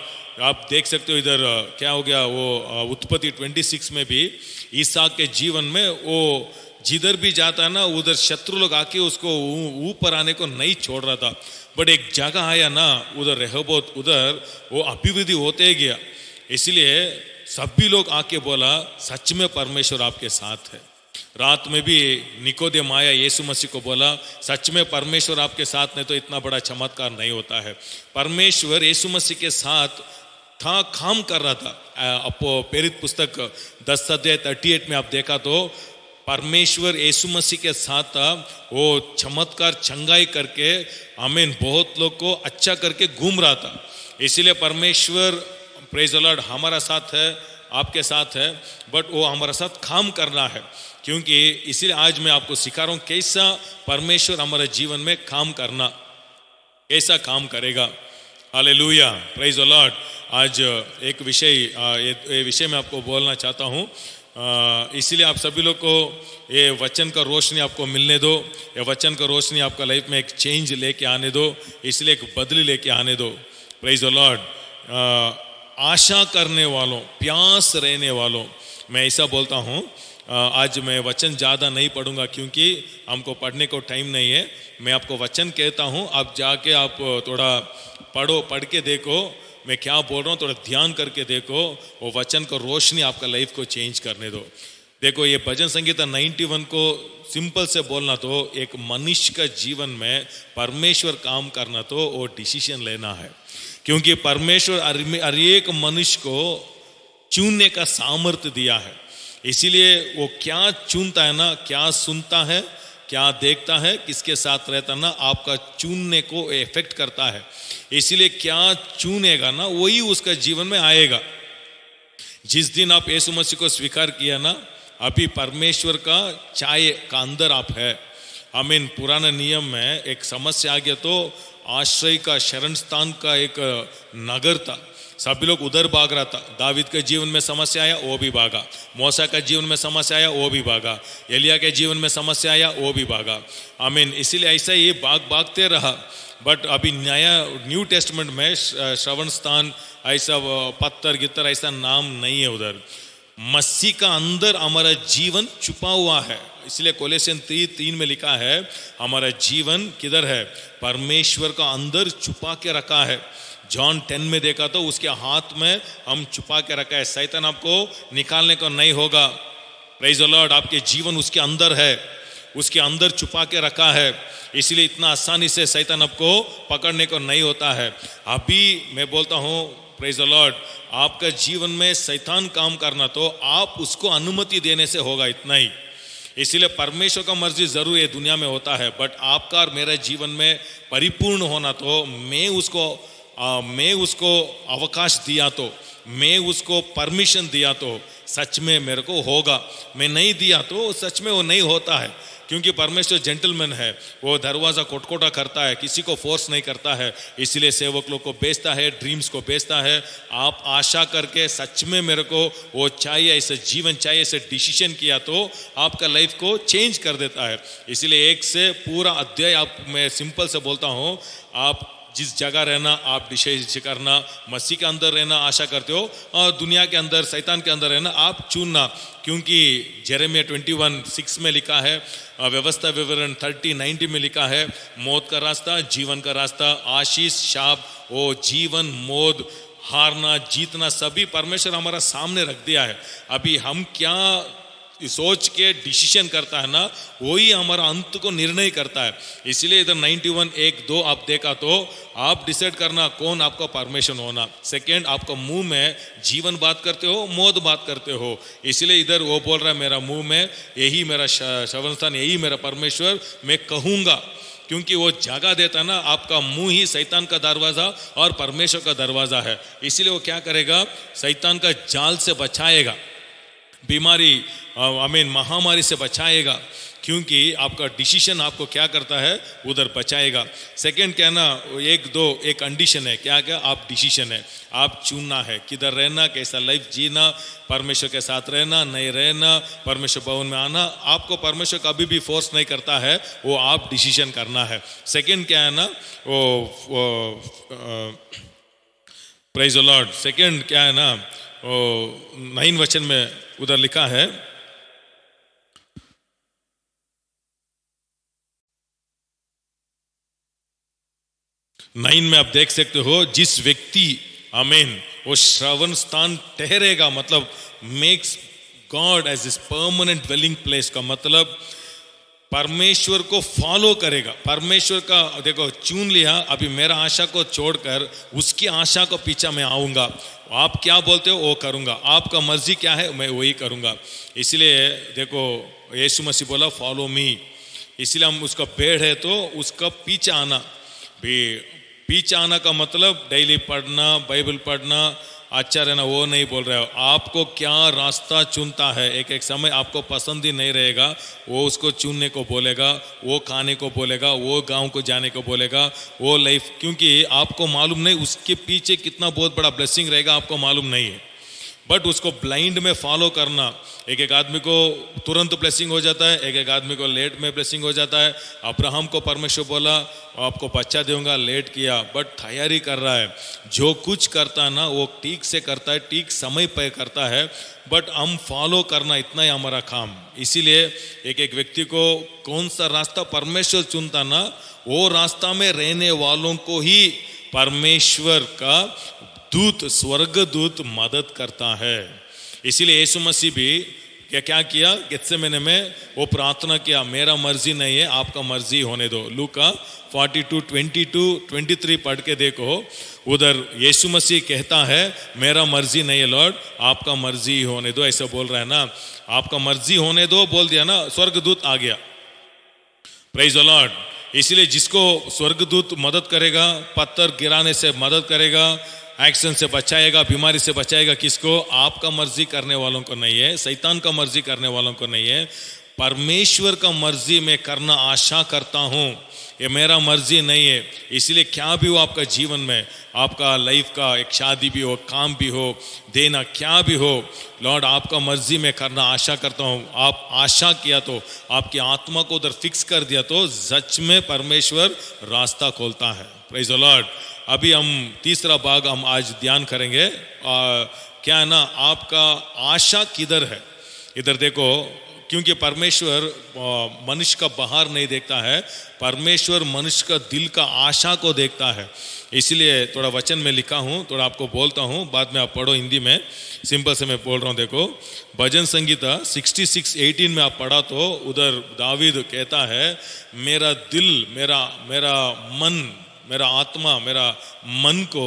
आप देख सकते हो इधर क्या हो गया, वो उत्पत्ति 26 में भी ईसाक के जीवन में वो जिधर भी जाता है ना, उधर शत्रु लोग आके उसको ऊपर आने को नहीं छोड़ रहा था, बट एक जगह आया ना, उधर रेहोबोत, उधर वो अभिवृद्धि होते गया। इसलिए सभी लोग आके बोला सच में परमेश्वर आपके साथ है। रात में भी निकोदेम आया, यीशु मसीह को बोला सच में परमेश्वर आपके साथ नहीं तो इतना बड़ा चमत्कार नहीं होता है। परमेश्वर यीशु मसीह के साथ था, काम कर रहा था। प्रेरित पुस्तक 10 अध्याय 38 में आप देखा तो परमेश्वर यीशु मसीह के साथ था, वो चमत्कार चंगाई करके बहुत लोग को अच्छा करके घूम रहा था। इसीलिए परमेश्वर प्रेज द लॉर्ड हमारा साथ है, आपके साथ है, बट वो हमारा साथ काम करना है। क्योंकि इसीलिए आज मैं आपको सिखा रहा हूँ कैसा परमेश्वर हमारे जीवन में काम करना, कैसा काम करेगा। Hallelujah, praise the Lord. आज एक विषय में आपको बोलना चाहता हूँ, इसीलिए आप सभी लोग को ये वचन का रोशनी आपको मिलने दो, ये वचन का रोशनी आपका लाइफ में एक चेंज लेके आने दो, इसलिए एक बदली लेके आने दो। Praise the Lord. आशा करने वालों, प्यास रहने वालों, मैं ऐसा बोलता हूँ। आज मैं वचन ज़्यादा नहीं पढ़ूंगा क्योंकि हमको पढ़ने को टाइम नहीं है। मैं आपको वचन कहता हूँ, आप जाके आप थोड़ा पढ़ के देखो मैं क्या बोल रहा हूँ, थोड़ा ध्यान करके देखो, वो वचन को रोशनी आपका लाइफ को चेंज करने दो। देखो ये भजन संगीता 91 को सिंपल से बोलना तो एक मनुष्य का जीवन में परमेश्वर काम करना तो वो डिसीजन लेना है, क्योंकि परमेश्वर हर एक मनुष्य को चुनने का सामर्थ्य दिया है। इसीलिए वो क्या चुनता है ना, क्या सुनता है, क्या देखता है, किसके साथ रहता ना, आपका चुनने को इफेक्ट करता है। इसीलिए क्या चुनेगा ना वही उसका जीवन में आएगा। जिस दिन आप यीशु मसीह को स्वीकार किया ना, अभी परमेश्वर का छाये का अंदर आप है। पुराने नियम में एक समस्या आ गया तो आश्रय का शरण स्थान का एक नगर था, सभी लोग उधर भाग रहा था। दावीद के जीवन में समस्या आया, वो भी भागा। मूसा का जीवन में समस्या आया, वो भी भागा। एलिया के जीवन में समस्या आया, वो भी भागा। आमीन। इसीलिए ऐसा ही भागते रहा। बट अभी न्यू टेस्टमेंट में श्रवण स्थान ऐसा पत्थर गित्तर ऐसा नाम नहीं है उधर। मसीह का अंदर हमारा जीवन छुपा हुआ है। इसलिए कोलोसियन 3:3 में लिखा है हमारा जीवन किधर है? परमेश्वर का अंदर छुपा के रखा है। जॉन 10 में देखा तो उसके हाथ में हम छुपा के रखा है। शैतान आपको निकालने को नहीं होगा। Praise the Lord. आपके जीवन उसके अंदर है, उसके अंदर छुपा के रखा है। इसलिए इतना आसानी से शैतान आपको पकड़ने को नहीं होता है। अभी मैं बोलता हूँ प्रेज द लॉर्ड, आपका जीवन में शैतान काम करना तो आप उसको अनुमति देने से होगा, इतना ही। इसीलिए परमेश्वर का मर्जी जरूर ये दुनिया में होता है, बट आपका और मेरे जीवन में परिपूर्ण होना तो मैं उसको अवकाश दिया तो, मैं उसको परमिशन दिया तो सच में मेरे को होगा। मैं नहीं दिया तो सच में वो नहीं होता है। क्योंकि परमेश्वर जेंटलमैन है, वो दरवाज़ा कोटकोटा करता है, किसी को फोर्स नहीं करता है। इसलिए सेवक लोग को बेचता है, ड्रीम्स को बेचता है। आप आशा करके सच में मेरे को वो चाहिए, ऐसे जीवन चाहिए, ऐसे डिसीजन किया तो आपका लाइफ को चेंज कर देता है। इसलिए एक से पूरा अध्याय आप, मैं सिंपल से बोलता हूँ, आप जिस जगह रहना आप डिसाइड करना, मसीह के अंदर रहना आशा करते हो और दुनिया के अंदर शैतान के अंदर रहना आप चुनना। क्योंकि यिर्मयाह 21:6 में लिखा है, व्यवस्था विवरण 30:90 में लिखा है, मौत का रास्ता, जीवन का रास्ता, आशीष, शाप, वो जीवन, मौत, हारना, जीतना सभी परमेश्वर हमारा सामने रख दिया है। अभी हम क्या सोच के डिसीजन करता है ना, वही हमारा अंत को निर्णय करता है। इसलिए इधर 91:1-2 आप देखा तो आप डिसाइड करना कौन आपका परमेश्वर होना। सेकंड, आपका मुंह में जीवन बात करते हो, मौत बात करते हो। इसलिए इधर वो बोल रहा है मेरा मुंह में यही मेरा श्रवण स्थान, यही मेरा परमेश्वर, मैं कहूँगा। क्योंकि वो जगह देता ना, आपका मुंह ही शैतान का दरवाज़ा और परमेश्वर का दरवाज़ा है। इसलिए वो क्या करेगा? शैतान का जाल से बचाएगा, बीमारी महामारी से बचाएगा। क्योंकि आपका डिसीजन आपको क्या करता है? उधर बचाएगा। सेकंड क्या ना, एक कंडीशन है। क्या आप डिसीजन है, आप चुनना है किधर रहना, कैसा लाइफ जीना, परमेश्वर के साथ रहना, नहीं रहना, परमेश्वर भवन में आना। आपको परमेश्वर कभी भी फोर्स नहीं करता है, वो आप डिसीजन करना है। सेकंड क्या है ना, प्रेज द लॉर्ड। सेकंड क्या है ना, 9 वचन में उधर लिखा है, में आप देख सकते हो, जिस व्यक्ति आमीन वो श्रवण स्थान ठहरेगा, मतलब makes God as is permanent dwelling place का मतलब परमेश्वर को फॉलो करेगा। परमेश्वर का देखो चुन लिया, अभी मेरा आशा को छोड़कर उसकी आशा को पीछे मैं आऊँगा। आप क्या बोलते हो वो करूँगा, आपका मर्जी क्या है मैं वही करूँगा। इसलिए देखो यीशु मसीह बोला फॉलो मी। इसलिए हम उसका पेड़ है तो उसका पीछे आना भी। पीछे आना का मतलब डेली पढ़ना, बाइबल पढ़ना, अच्छा रहना, वो नहीं बोल रहे हो। आपको क्या रास्ता चुनता है, एक समय आपको पसंद ही नहीं रहेगा, वो उसको चुनने को बोलेगा, वो खाने को बोलेगा, वो गांव को जाने को बोलेगा, वो लाइफ। क्योंकि आपको मालूम नहीं उसके पीछे कितना बहुत बड़ा ब्लेसिंग रहेगा, आपको मालूम नहीं है। बट उसको ब्लाइंड में फॉलो करना, एक आदमी को तुरंत ब्लेसिंग हो जाता है, एक आदमी को लेट में ब्लेसिंग हो जाता है। अब्राहम को परमेश्वर बोला आपको बच्चा दूंगा, लेट किया, बट तैयारी कर रहा है। जो कुछ करता है ना वो ठीक से करता है, ठीक समय पर करता है। बट हम फॉलो करना, इतना ही हमारा काम। इसीलिए एक व्यक्ति को कौन सा रास्ता परमेश्वर चुनता ना, वो रास्ता में रहने वालों को ही परमेश्वर का दूत, स्वर्गदूत मदद करता है। इसीलिए यीशु मसीह भी क्या किया? गेत्सेमने में वो प्रार्थना किया, मेरा मर्जी नहीं है आपका मर्जी होने दो। लूका 42:22-23 पढ़ के देखो, उधर यीशु मसीह कहता है मेरा मर्जी नहीं है लॉर्ड, आपका मर्जी होने दो। ऐसा बोल रहा है ना, आपका मर्जी होने दो बोल दिया ना, स्वर्गदूत आ गया। Praise the Lord. इसलिए जिसको स्वर्गदूत मदद करेगा, पत्थर गिराने से मदद करेगा, एक्शन से बचाएगा, बीमारी से बचाएगा, किसको? आपका मर्जी करने वालों को नहीं है, शैतान का मर्जी करने वालों को नहीं है, परमेश्वर का मर्जी में करना आशा करता हूँ। ये मेरा मर्जी नहीं है। इसलिए क्या भी हो आपका जीवन में, आपका लाइफ का एक शादी भी हो, काम भी हो, देना क्या भी हो, लॉर्ड आपका मर्जी में करना आशा करता हूँ। आप आशा किया तो, आपकी आत्मा को उधर फिक्स कर दिया तो सच में परमेश्वर रास्ता खोलता है। Praise the Lord. अभी हम तीसरा भाग हम आज ध्यान करेंगे। क्या है ना, आपका आशा किधर है। इधर देखो, क्योंकि परमेश्वर मनुष्य का बाहर नहीं देखता है, परमेश्वर मनुष्य का दिल का आशा को देखता है। इसलिए थोड़ा वचन में लिखा हूँ, थोड़ा आपको बोलता हूँ, बाद में आप पढ़ो हिंदी में। सिंपल से मैं बोल रहा हूँ। देखो भजन संगीता 66:18 में आप पढ़ा तो उधर दावीद कहता है, मेरा दिल, मेरा मन, मेरा आत्मा, मेरा मन को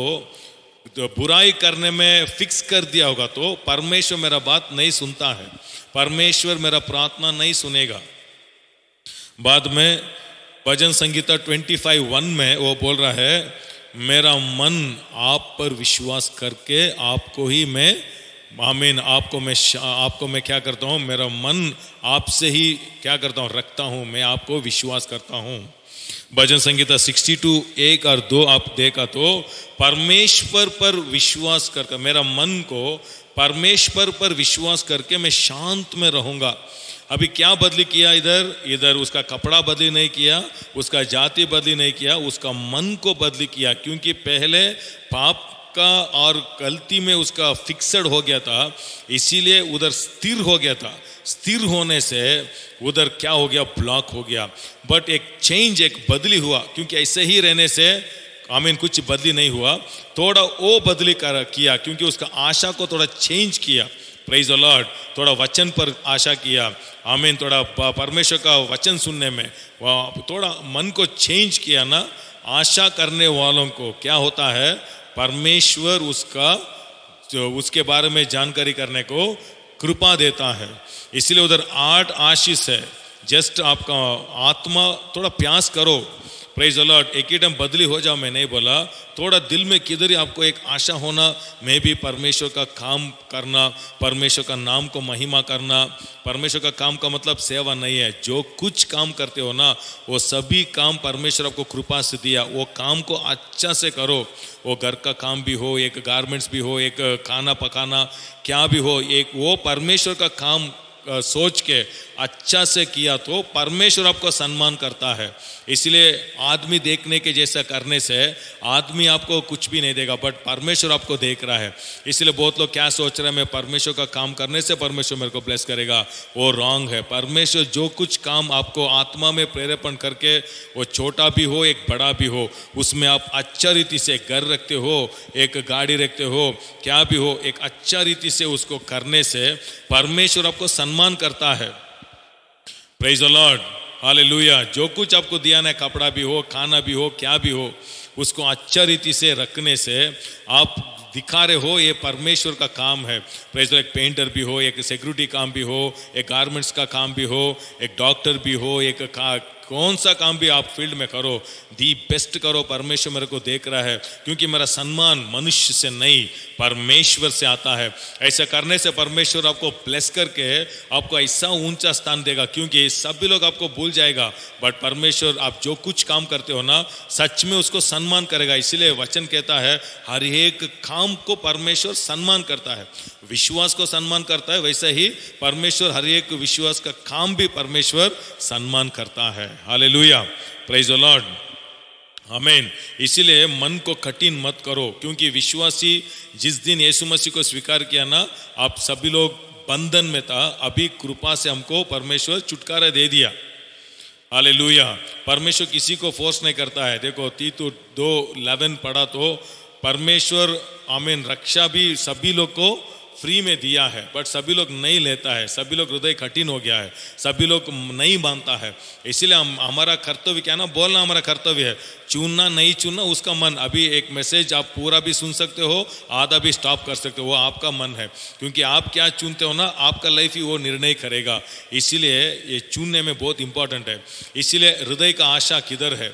तो बुराई करने में फिक्स कर दिया होगा तो परमेश्वर मेरा बात नहीं सुनता है, परमेश्वर मेरा प्रार्थना नहीं सुनेगा। बाद में भजन संगीता 25:1 में वो बोल रहा है, मेरा मन आप पर विश्वास करके आपको ही मैं, आमीन, आपको मैं क्या करता हूँ, मेरा मन आपसे ही क्या करता हूँ, रखता हूँ, मैं आपको विश्वास करता हूँ। भजन संगीता 62:1 और 2 आप देखा तो परमेश्वर पर विश्वास करके, मेरा मन को परमेश्वर पर विश्वास करके मैं शांत में रहूंगा। अभी क्या बदली किया, इधर उसका कपड़ा बदली नहीं किया, उसका जाति बदली नहीं किया, उसका मन को बदली किया। क्योंकि पहले पाप का और गलती में उसका फिक्सड हो गया था, इसीलिए उधर स्थिर हो गया था। स्थिर होने से उधर क्या हो गया, ब्लॉक हो गया। बट एक चेंज, एक बदली हुआ, क्योंकि ऐसे ही रहने से आमीन कुछ बदली नहीं हुआ, थोड़ा वो बदली किया, क्योंकि उसका आशा को थोड़ा चेंज किया। Praise the Lord. थोड़ा वचन पर आशा किया, आमीन, थोड़ा परमेश्वर का वचन सुनने में थोड़ा मन को चेंज किया ना। आशा करने वालों को क्या होता है, परमेश्वर उसके बारे में जानकारी करने को कृपा देता है। इसलिए उधर 8 आशीष है। जस्ट आपका आत्मा थोड़ा प्यास करो। Praise the Lord. एक ही टाइम बदली हो जाओ मैं नहीं बोला, थोड़ा दिल में किधर ही आपको एक आशा होना, मैं भी परमेश्वर का काम करना, परमेश्वर का नाम को महिमा करना। परमेश्वर का काम का मतलब सेवा नहीं है। जो कुछ काम करते हो ना, वो सभी काम परमेश्वर आपको कृपा से दिया, वो काम को अच्छा से करो। वो घर का काम भी हो, एक गारमेंट्स भी हो, एक खाना पकाना क्या भी हो, एक वो परमेश्वर का काम सोच के अच्छा से किया तो परमेश्वर आपको सम्मान करता है। इसलिए आदमी देखने के जैसा करने से आदमी आपको कुछ भी नहीं देगा, बट परमेश्वर आपको देख रहा है। इसलिए बहुत लोग क्या सोच रहे हैं, मैं परमेश्वर का काम करने से परमेश्वर मेरे को ब्लेस करेगा, वो रॉन्ग है। परमेश्वर जो कुछ काम आपको आत्मा में प्रेरेपण करके, वो छोटा भी हो एक बड़ा भी हो, उसमें आप अच्छा रीति से घर रखते हो, एक गाड़ी रखते हो, क्या भी हो, एक अच्छा रीति से उसको करने से परमेश्वर आपको सम्मान करता है। Praise the Lord, hallelujah. जो कुछ आपको दिया ना, कपड़ा भी हो, खाना भी हो, क्या भी हो, उसको अच्छा रीति से रखने से आप दिखा रहे हो ये परमेश्वर का काम है। प्रेज, एक पेंटर भी हो, एक सिक्योरिटी काम भी हो, एक गारमेंट्स का काम भी हो, एक डॉक्टर भी हो, एक कौन सा काम भी आप फील्ड में करो, दी बेस्ट करो। परमेश्वर मेरे को देख रहा है, क्योंकि मेरा सम्मान मनुष्य से नहीं परमेश्वर से आता है। ऐसा करने से परमेश्वर आपको ब्लेस करके आपको ऐसा ऊंचा स्थान देगा, क्योंकि सभी लोग आपको भूल जाएगा, बट परमेश्वर आप जो कुछ काम करते हो ना, सच में उसको सम्मान करेगा। इसलिए वचन कहता है हर एक काम को परमेश्वर सम्मान करता है। विश्वास को सम्मान करता है, वैसे ही परमेश्वर हर एक विश्वास का काम भी परमेश्वर सम्मान करता है। हालेलुया, प्रेज द लॉर्ड, आमीन। इसीलिए मन को कठिन मत करो, क्योंकि विश्वासी जिस दिन यीशु मसीह को स्वीकार किया ना, आप सभी लोग बंधन में था, अभी कृपा से हमको परमेश्वर छुटकारा दे दिया। हालेलुया। परमेश्वर किसी को फोर्स नहीं करता है। देखो तीतु 2:11 पढ़ा तो परमेश्वर आमीन रक्षा भी सभी लोग को फ्री में दिया है, बट सभी लोग नहीं लेता है। सभी लोग हृदय कठिन हो गया है, सभी लोग नहीं मानता है। इसीलिए हमारा कर्तव्य क्या ना, बोलना हमारा कर्तव्य है, चुनना नहीं चुनना उसका मन। अभी एक मैसेज आप पूरा भी सुन सकते हो, आधा भी स्टॉप कर सकते हो, वो आपका मन है। क्योंकि आप क्या चुनते हो ना, आपका लाइफ ही वो निर्णय करेगा। इसीलिए ये चुनने में बहुत इंपॉर्टेंट है। इसीलिए हृदय का आशा किधर है,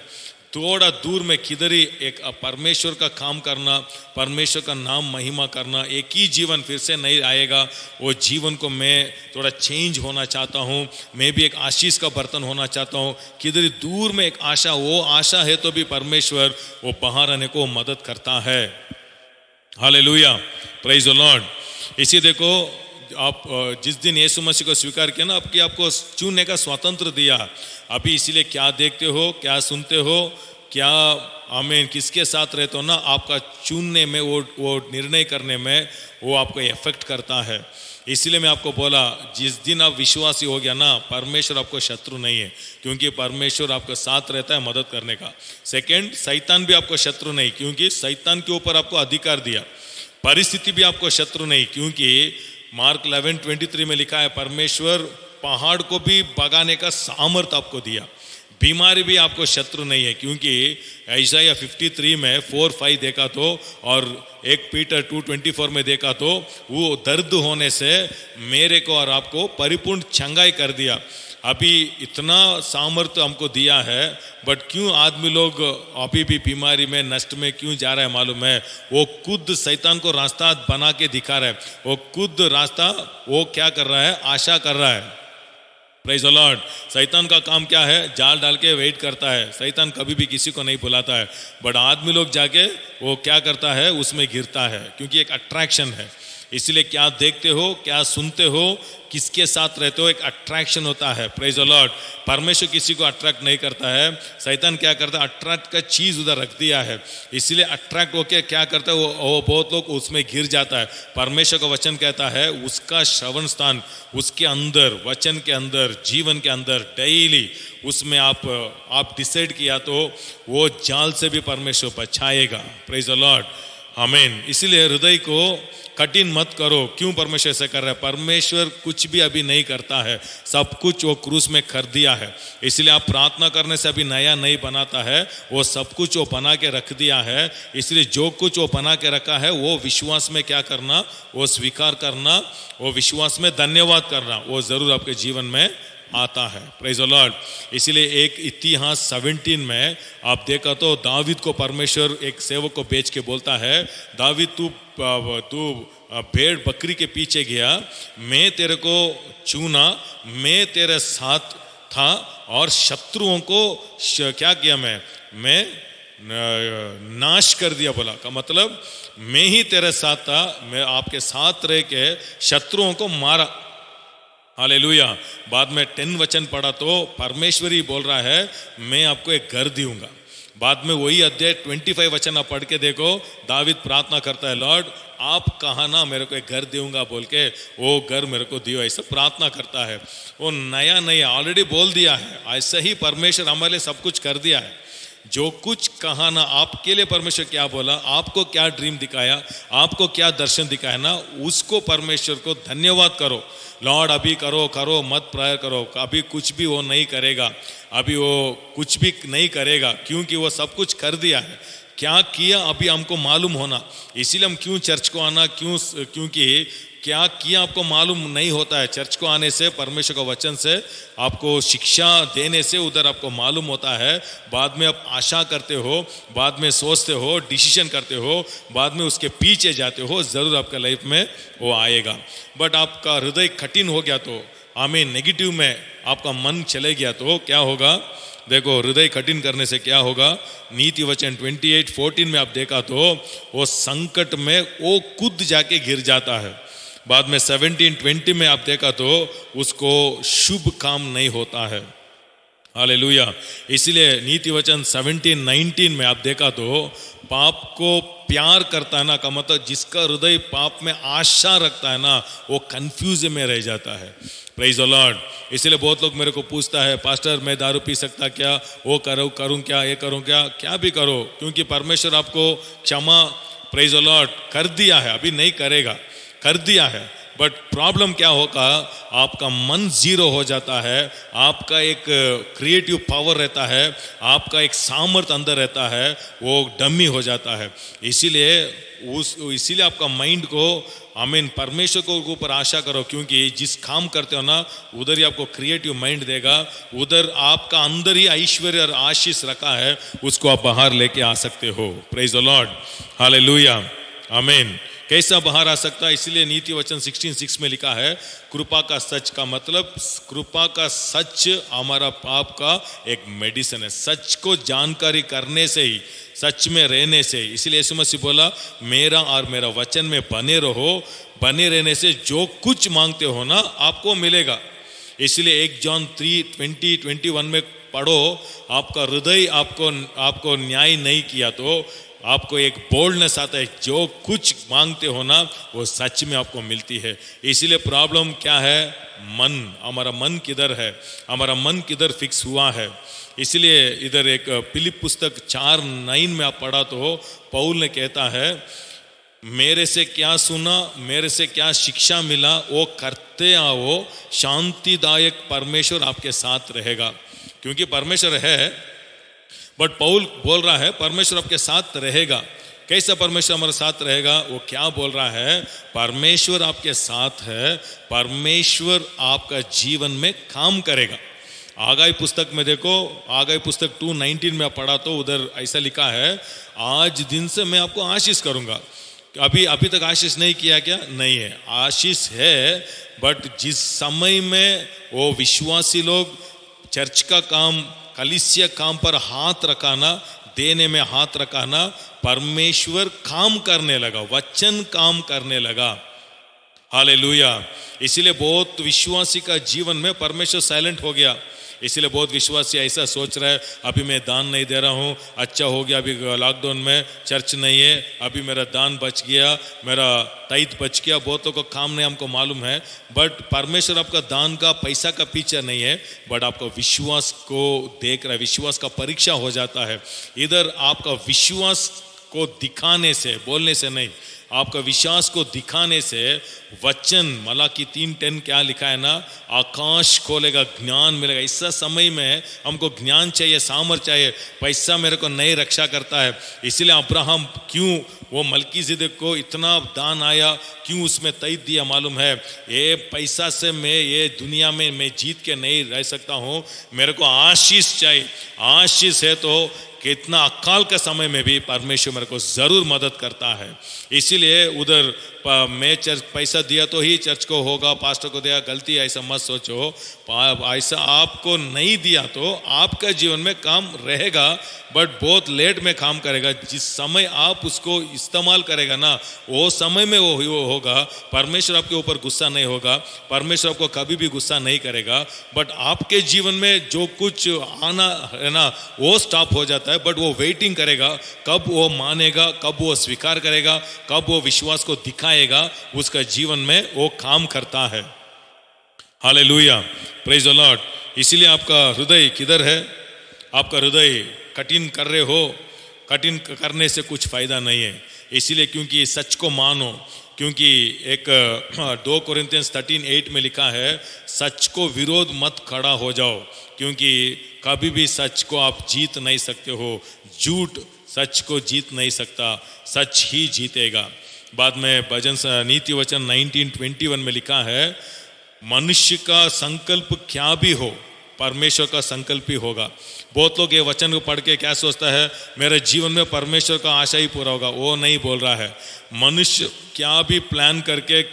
थोड़ा दूर में किधर ही एक परमेश्वर का काम करना, परमेश्वर का नाम महिमा करना, एक ही जीवन फिर से नहीं आएगा। वो जीवन को मैं थोड़ा चेंज होना चाहता हूँ, मैं भी एक आशीष का बर्तन होना चाहता हूँ। किधर ही दूर में एक आशा, वो आशा है तो भी परमेश्वर वो बाहर आने को मदद करता है। Hallelujah, praise the Lord. इसी देखो, आप जिस दिन यीशु मसीह को स्वीकार किया ना, आपको चुनने का स्वतंत्र दिया। अभी इसीलिए क्या देखते हो, क्या सुनते हो, क्या आमीन किसके साथ रहते हो ना, आपका चुनने में, वो निर्णय करने में वो आपको इफेक्ट करता है। इसलिए मैं आपको बोला, जिस दिन आप विश्वासी हो गया ना, परमेश्वर आपको शत्रु नहीं है, क्योंकि परमेश्वर आपके साथ रहता है मदद करने का। सेकंड, शैतान भी आपको शत्रु नहीं, क्योंकि शैतान के ऊपर आपको अधिकार दिया। परिस्थिति भी आपको शत्रु नहीं, क्योंकि मार्क 11:23 में लिखा है, परमेश्वर पहाड़ को भी भगाने का सामर्थ आपको दिया। बीमारी भी आपको शत्रु नहीं है, क्योंकि यशायाह 53 में 4-5 देखा तो, और 1 पीटर 2:24 में देखा तो, वो दर्द होने से मेरे को और आपको परिपूर्ण चंगाई कर दिया। अभी इतना सामर्थ्य हमको दिया है, बट क्यों आदमी लोग अभी भी बीमारी में, नष्ट में क्यों जा रहा है मालूम है? वो खुद शैतान को रास्ता बना के दिखा रहा है। वो खुद रास्ता वो क्या कर रहा है, आशा कर रहा है। Praise the Lord. शैतान का काम क्या है? जाल डाल के वेट करता है। शैतान कभी भी किसी को नहीं बुलाता है, बट आदमी लोग जाके वो क्या करता है, उसमें गिरता है, क्योंकि एक अट्रैक्शन है। इसलिए क्या देखते हो, क्या सुनते हो, किसके साथ रहते हो, एक अट्रैक्शन होता है। Praise the Lord. परमेश्वर किसी को अट्रैक्ट नहीं करता है, शैतान क्या करता है, अट्रैक्ट का चीज उधर रख दिया है, इसलिए अट्रैक्ट होके क्या करता है, वो बहुत लोग उसमें गिर जाता है। परमेश्वर का वचन कहता है, उसका श्रवण स्थान उसके अंदर, वचन के अंदर, जीवन के अंदर डेली उसमें आप डिसाइड किया तो वो जाल से भी परमेश्वर बचाएगा। प्रेज द लॉर्ड, आमीन। इसीलिए हृदय को कठिन मत करो। क्यों परमेश्वर ऐसा कर रहा है? परमेश्वर कुछ भी अभी नहीं करता है, सब कुछ वो क्रूस में कर दिया है। इसलिए आप प्रार्थना करने से अभी नया नहीं बनाता है, वो सब कुछ वो बना के रख दिया है। इसलिए जो कुछ वो बना के रखा है, वो विश्वास में क्या करना, वो स्वीकार करना, वो विश्वास में धन्यवाद करना, वो जरूर आपके जीवन में आता है। Praise the Lord. इसीलिए एक इतिहास 17 में आप देखा तो, दावीद को परमेश्वर एक सेवक को भेज के बोलता है, दावीद तू भेड़ बकरी के पीछे गया, मैं तेरे को चुना, मैं तेरे साथ था, और शत्रुओं को क्या किया, मैं नाश कर दिया। बोला का मतलब मैं ही तेरे साथ था, मैं आपके साथ रह के शत्रुओं को मारा। हालेलुया। बाद में 10 वचन पढ़ा तो परमेश्वर ही बोल रहा है, मैं आपको एक घर दूंगा। बाद में वही अध्याय 25 वचन आप पढ़ के देखो, दावीद प्रार्थना करता है, लॉर्ड आप कहा ना मेरे को एक घर दूंगा बोल के, वो घर मेरे को दियो, ऐसा प्रार्थना करता है। वो नया नहीं ऑलरेडी बोल दिया है। ऐसा ही परमेश्वर हमारे लिए सब कुछ कर दिया है। जो कुछ कहा ना, आपके लिए परमेश्वर क्या बोला, आपको क्या ड्रीम दिखाया, आपको क्या दर्शन दिखाया ना, उसको परमेश्वर को धन्यवाद करो। लॉर्ड अभी करो करो मत प्रायर करो, अभी कुछ भी वो नहीं करेगा, अभी वो कुछ भी नहीं करेगा, क्योंकि वो सब कुछ कर दिया है। क्या किया अभी हमको मालूम होना, इसीलिए हम क्यों चर्च को आना, क्योंकि क्या किया आपको मालूम नहीं होता है। चर्च को आने से, परमेश्वर का वचन से आपको शिक्षा देने से उधर आपको मालूम होता है। बाद में आप आशा करते हो, बाद में सोचते हो, डिसीजन करते हो, बाद में उसके पीछे जाते हो, जरूर आपका लाइफ में वो आएगा। बट आपका हृदय कठिन हो गया तो, आमीन, नेगेटिव में आपका मन चले गया तो क्या होगा? देखो, हृदय कठिन करने से क्या होगा? नीति वचन 28:14 में आप देखा तो, वो संकट में वो खुद जाके गिर जाता है। बाद में 17:20 में आप देखा तो उसको शुभ काम नहीं होता है। हालेलुया। इसलिए नीति वचन 17:19 में आप देखा तो, पाप को प्यार करता है ना, का मतलब जिसका हृदय पाप में आशा रखता है ना, वो कंफ्यूज में रह जाता है। Praise the Lord. इसलिए बहुत लोग मेरे को पूछता है, पास्टर मैं दारू पी सकता क्या, वो करूं क्या, ये करूं क्या भी करो, क्योंकि परमेश्वर आपको क्षमा, प्रेज द लॉर्ड, कर दिया है, अभी नहीं करेगा, कर दिया है। बट प्रॉब्लम क्या होगा? आपका मन जीरो हो जाता है, आपका एक क्रिएटिव पावर रहता है, आपका एक सामर्थ्य अंदर रहता है, वो डमी हो जाता है। इसीलिए आपका माइंड को आमीन। परमेश्वर को ऊपर आशा करो, क्योंकि जिस काम करते हो ना उधर ही आपको क्रिएटिव माइंड देगा, उधर आपका अंदर ही ऐश्वर्य और आशीष रखा है, उसको आप बाहर लेके आ सकते हो। प्रेज द लॉर्ड, हालेलुया, आमीन। कैसा बाहर आ सकता है? इसलिए नीति वचन 16:6 में लिखा है, कृपा का सच का मतलब, कृपा का सच हमारा पाप का एक मेडिसिन है। सच को जानकारी करने से ही, सच में रहने से, इसलिए यीशु मसीह बोला मेरा और मेरा वचन में बने रहो, बने रहने से जो कुछ मांगते हो ना आपको मिलेगा। इसलिए 1 जॉन 3:20-21 में पढ़ो, आपका हृदय आपको न्याय नहीं किया तो आपको एक बोल्डनेस आता है, जो कुछ मांगते हो ना वो सच में आपको मिलती है। इसलिए प्रॉब्लम क्या है? मन, हमारा मन किधर है, हमारा मन किधर फिक्स हुआ है। इसलिए इधर एक फिलिप पुस्तक 4:9 में आप पढ़ा तो पौल ने कहता है, मेरे से क्या सुना, मेरे से क्या शिक्षा मिला, वो करते आओ, शांतिदायक परमेश्वर आपके साथ रहेगा। क्योंकि परमेश्वर है, बट पौल बोल रहा है परमेश्वर आपके साथ रहेगा। कैसा परमेश्वर हमारे साथ रहेगा? वो क्या बोल रहा है? परमेश्वर आपके साथ है, परमेश्वर आपका जीवन में काम करेगा। आगाई पुस्तक में देखो, आगाई पुस्तक 2:19 में पढ़ा तो उधर ऐसा लिखा है, आज दिन से मैं आपको आशीष करूंगा। अभी तक आशीष नहीं किया क्या? नहीं है, आशीष है, बट जिस समय में वो विश्वासी लोग चर्च का काम, कलीसिया काम पर हाथ रखाना, देने में हाथ रखाना, परमेश्वर काम करने लगा, वचन काम करने लगा। हालेलुया। इसलिए बहुत विश्वासी का जीवन में परमेश्वर साइलेंट हो गया। इसलिए बहुत विश्वासी ऐसा सोच रहा है, अभी मैं दान नहीं दे रहा हूँ, अच्छा हो गया, अभी लॉकडाउन में चर्च नहीं है, अभी मेरा दान बच गया, मेरा तैत बच गया। बहुतों को काम नहीं, हमको मालूम है, बट परमेश्वर आपका दान का पैसा का पीछे नहीं है, बट आपका विश्वास को देख रहा है। विश्वास का परीक्षा हो जाता है। इधर आपका विश्वास को दिखाने से, बोलने से नहीं, आपका विश्वास को दिखाने से वचन मलाकी 3:10 क्या लिखा है ना, आकाश खोलेगा, ज्ञान मिलेगा। इस समय में हमको ज्ञान चाहिए, सामर्थ चाहिए। पैसा मेरे को नहीं रक्षा करता है। इसलिए अब्राहम क्यों वो मलकीसिदक को इतना दान आया, क्यों उसमें तैत दिया मालूम है? ये पैसा से मैं ये दुनिया में मैं जीत के नहीं रह सकता हूँ, मेरे को आशीष चाहिए। आशीष है तो कितना अकाल के समय में भी परमेश्वर मेरे को जरूर मदद करता है। इसीलिए उधर मैं चर्च पैसा दिया तो ही चर्च को होगा, पास्टर को दिया, गलती ऐसा मत सोचो। ऐसा आपको नहीं दिया तो आपका जीवन में काम रहेगा, बट बहुत लेट में काम करेगा। जिस समय आप उसको इस्तेमाल करेगा ना, वो समय में वो होगा। परमेश्वर आपके ऊपर गुस्सा नहीं होगा, परमेश्वर आपको कभी भी गुस्सा नहीं करेगा, बट आपके जीवन में जो कुछ आना है ना वो स्टॉप हो जाता है। बट वो वेटिंग करेगा, कब वो मानेगा, कब वो स्वीकार करेगा, कब वो विश्वास को दिखाएगा, उसका जीवन में वो काम करता है। Hallelujah, praise the Lord. इसीलिए आपका हृदय किधर है? आपका हृदय कठिन कर रहे हो, कठिन करने से कुछ फायदा नहीं है। इसीलिए क्योंकि सच को मानो, क्योंकि एक 2 कोरिन्थियंस 13:8 में लिखा है, सच को विरोध मत खड़ा हो जाओ, क्योंकि कभी भी सच को आप जीत नहीं सकते हो। झूठ सच को जीत नहीं सकता, सच ही जीतेगा। बाद में भजन नीति वचन 19:21 में लिखा है, मनुष्य का संकल्प क्या भी हो, परमेश्वर का संकल्प ही होगा। बहुत लोग ये वचन को पढ़ के क्या सोचता है, मेरे जीवन में परमेश्वर का आशा ही पूरा होगा। वो नहीं बोल रहा है। मनुष्य क्या भी प्लान करके,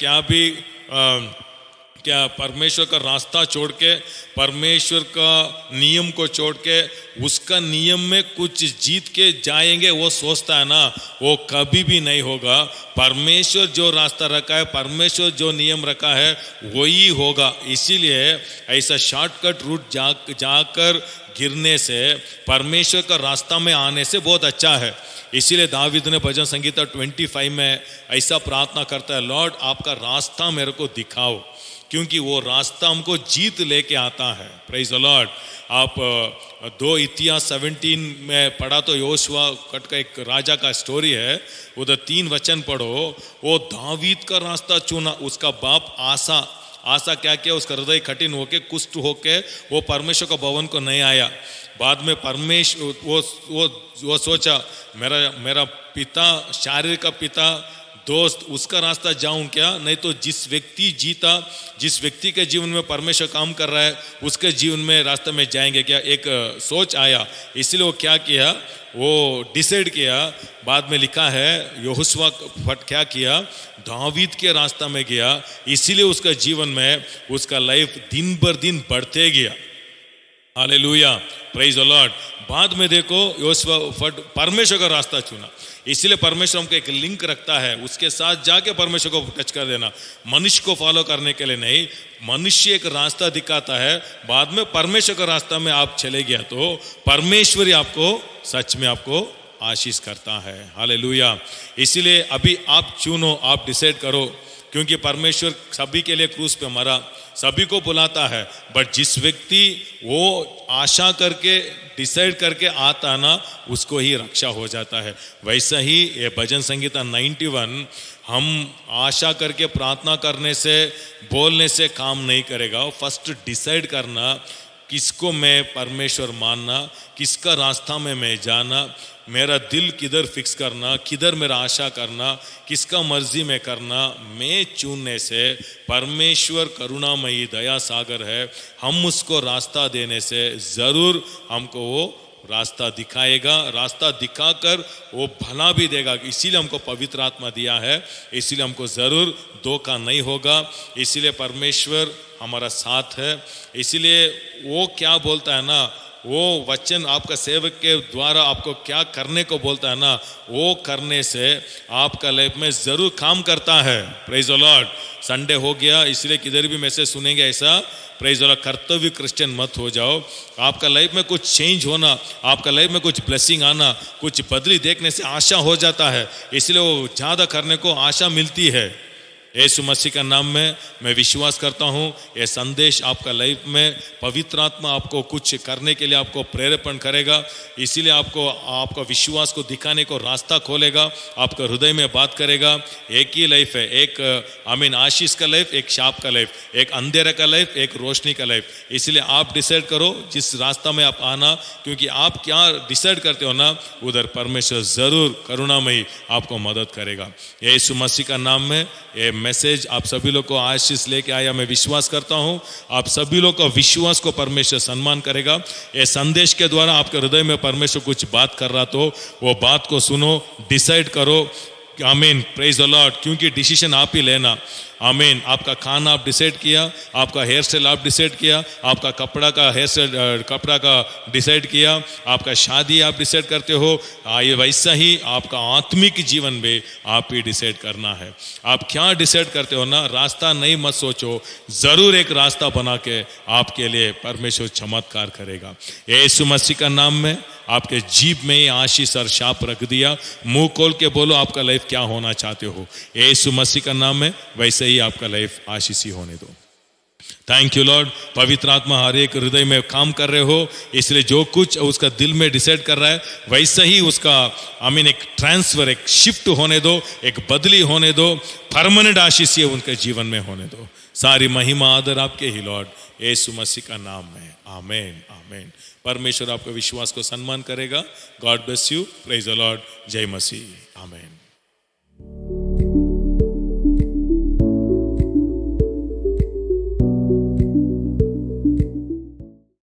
क्या परमेश्वर का रास्ता छोड़ के, परमेश्वर का नियम को छोड़ के उसका नियम में कुछ जीत के जाएंगे, वो सोचता है ना, वो कभी भी नहीं होगा। परमेश्वर जो रास्ता रखा है, परमेश्वर जो नियम रखा है, वही होगा। इसीलिए ऐसा शॉर्टकट रूट जाकर गिरने से परमेश्वर का रास्ता में आने से बहुत अच्छा है। इसीलिए दावीद ने भजन संगीता 25 में ऐसा प्रार्थना करता है, लॉर्ड आपका रास्ता मेरे को दिखाओ, क्योंकि वो रास्ता हमको जीत लेके आता है। Praise the Lord. आप 2 इतिहास 17 में पढ़ा तो योशुआ कट का एक राजा का स्टोरी है, उधर 3 वचन पढ़ो। वो दावीद का रास्ता चुना, उसका बाप आसा क्या किया, उसका हृदय कठिन होके, कुष्ठ होके वो परमेश्वर का भवन को नहीं आया। बाद में परमेश्वर वो सोचा, मेरा पिता, शारीरिक का पिता दोस्त उसका रास्ता जाऊं क्या? नहीं तो जिस व्यक्ति जीता, जिस व्यक्ति के जीवन में परमेश्वर काम कर रहा है उसके जीवन में रास्ते में जाएंगे क्या? एक सोच आया, इसलिए वो क्या किया, वो डिसाइड किया। बाद में लिखा है यहोशुआ क्या किया, दावीद के रास्ता में गया, इसीलिए उसका जीवन में उसका लाइफ दिन भर दिन बढ़ते गया। Hallelujah, praise the Lord. बाद में देखो यहोशुआ परमेश्वर का रास्ता चुना, इसीलिए परमेश्वर हमको एक लिंक रखता है, उसके साथ जाके परमेश्वर को टच कर देना। मनुष्य को फॉलो करने के लिए नहीं, मनुष्य एक रास्ता दिखाता है, बाद में परमेश्वर का रास्ता में आप चले गया तो परमेश्वर ही आपको सच में आपको आशीष करता है। हालेलुया। इसीलिए अभी आप चुनो, आप डिसाइड करो, क्योंकि परमेश्वर सभी के लिए क्रूस पे मरा, सभी को बुलाता है, बट जिस व्यक्ति वो आशा करके डिसाइड करके आता ना, उसको ही रक्षा हो जाता है। वैसा ही ये भजन संगीता 91, हम आशा करके प्रार्थना करने से बोलने से काम नहीं करेगा। फर्स्ट डिसाइड करना, किसको मैं परमेश्वर मानना, किसका रास्ता में मैं जाना, मेरा दिल किधर फिक्स करना, किधर मेरा आशा करना, किसका मर्जी में करना, मैं चुनने से परमेश्वर करुणामयी दया सागर है, हम उसको रास्ता देने से ज़रूर हमको वो रास्ता दिखाएगा, रास्ता दिखाकर वो भला भी देगा। इसीलिए हमको पवित्र आत्मा दिया है, इसीलिए हमको ज़रूर धोखा नहीं होगा, इसीलिए परमेश्वर हमारा साथ है। इसीलिए वो क्या बोलता है ना, वो वचन आपका सेवक के द्वारा आपको क्या करने को बोलता है ना, वो करने से आपका लाइफ में ज़रूर काम करता है। Praise the Lord. संडे हो गया, इसलिए किधर भी मैसेज सुनेंगे ऐसा प्रेज द लॉर्ड, कर्तव्य क्रिश्चियन मत हो जाओ। आपका लाइफ में कुछ चेंज होना, आपका लाइफ में कुछ ब्लेसिंग आना, कुछ बदली देखने से आशा हो जाता है, इसलिए वो ज़्यादा करने को आशा मिलती है। यीशु मसीह का नाम में मैं विश्वास करता हूँ, ये संदेश आपका लाइफ में पवित्र आत्मा आपको कुछ करने के लिए आपको प्रेरेपण करेगा, इसीलिए आपको आपका विश्वास को दिखाने को रास्ता खोलेगा, आपका हृदय में बात करेगा। एक ही लाइफ है, एक आशीष का लाइफ, एक शाप का लाइफ, एक अंधेरे का लाइफ, एक रोशनी का लाइफ। इसलिए आप डिसाइड करो जिस रास्ता में आप आना, क्योंकि आप क्या डिसाइड करते हो ना, उधर परमेश्वर ज़रूर करुणामयी आपको मदद करेगा। यीशु मसीह का नाम में ये मैसेज आप सभी लोग को आशीष लेके आया, मैं विश्वास करता हूँ आप सभी लोग का विश्वास को परमेश्वर सम्मान करेगा। ये संदेश के द्वारा आपके हृदय में परमेश्वर कुछ बात कर रहा तो वो बात को सुनो, डिसाइड करो। आमीन, प्रेज द लॉर्ड। क्योंकि डिसीजन आप ही लेना। आमीन। आपका खाना आप डिसाइड किया, आपका हेयर स्टाइल आप डिसाइड किया, आपका कपड़ा का हेयर स्टाइल कपड़ा का डिसाइड किया, आपका शादी आप डिसाइड करते हो, ये वैसा ही आपका आत्मिक जीवन में आप ही डिसाइड करना है। आप क्या डिसाइड करते हो ना, रास्ता नहीं मत सोचो, ज़रूर एक रास्ता बना के आपके लिए परमेश्वर चमत्कार करेगा। यीशु मसीह का नाम में आपके जीभ में ही आशीष और शाप रख दिया। मुंह खोल के बोलो आपका लाइफ क्या होना चाहते हो, यीशु मसीह का नाम में वैसे ही आपका लाइफ आशीषी होने दो। Thank you Lord. पवित्र आत्मा हर एक हृदय में काम कर रहे हो, इसलिए जो कुछ उसका दिल में डिसाइड कर रहा है वैसे ही उसका एक ट्रांसफर, एक शिफ्ट होने दो, एक बदली होने दो, परमानेंट आशीष उनके जीवन में होने दो। सारी महिमा आदर आपके ही लॉर्ड, यीशु मसीह का नाम में। आमीन, आमीन। परमेश्वर आपका विश्वास को सम्मान करेगा। God bless you. Praise the Lord. जय मसीह। आमीन।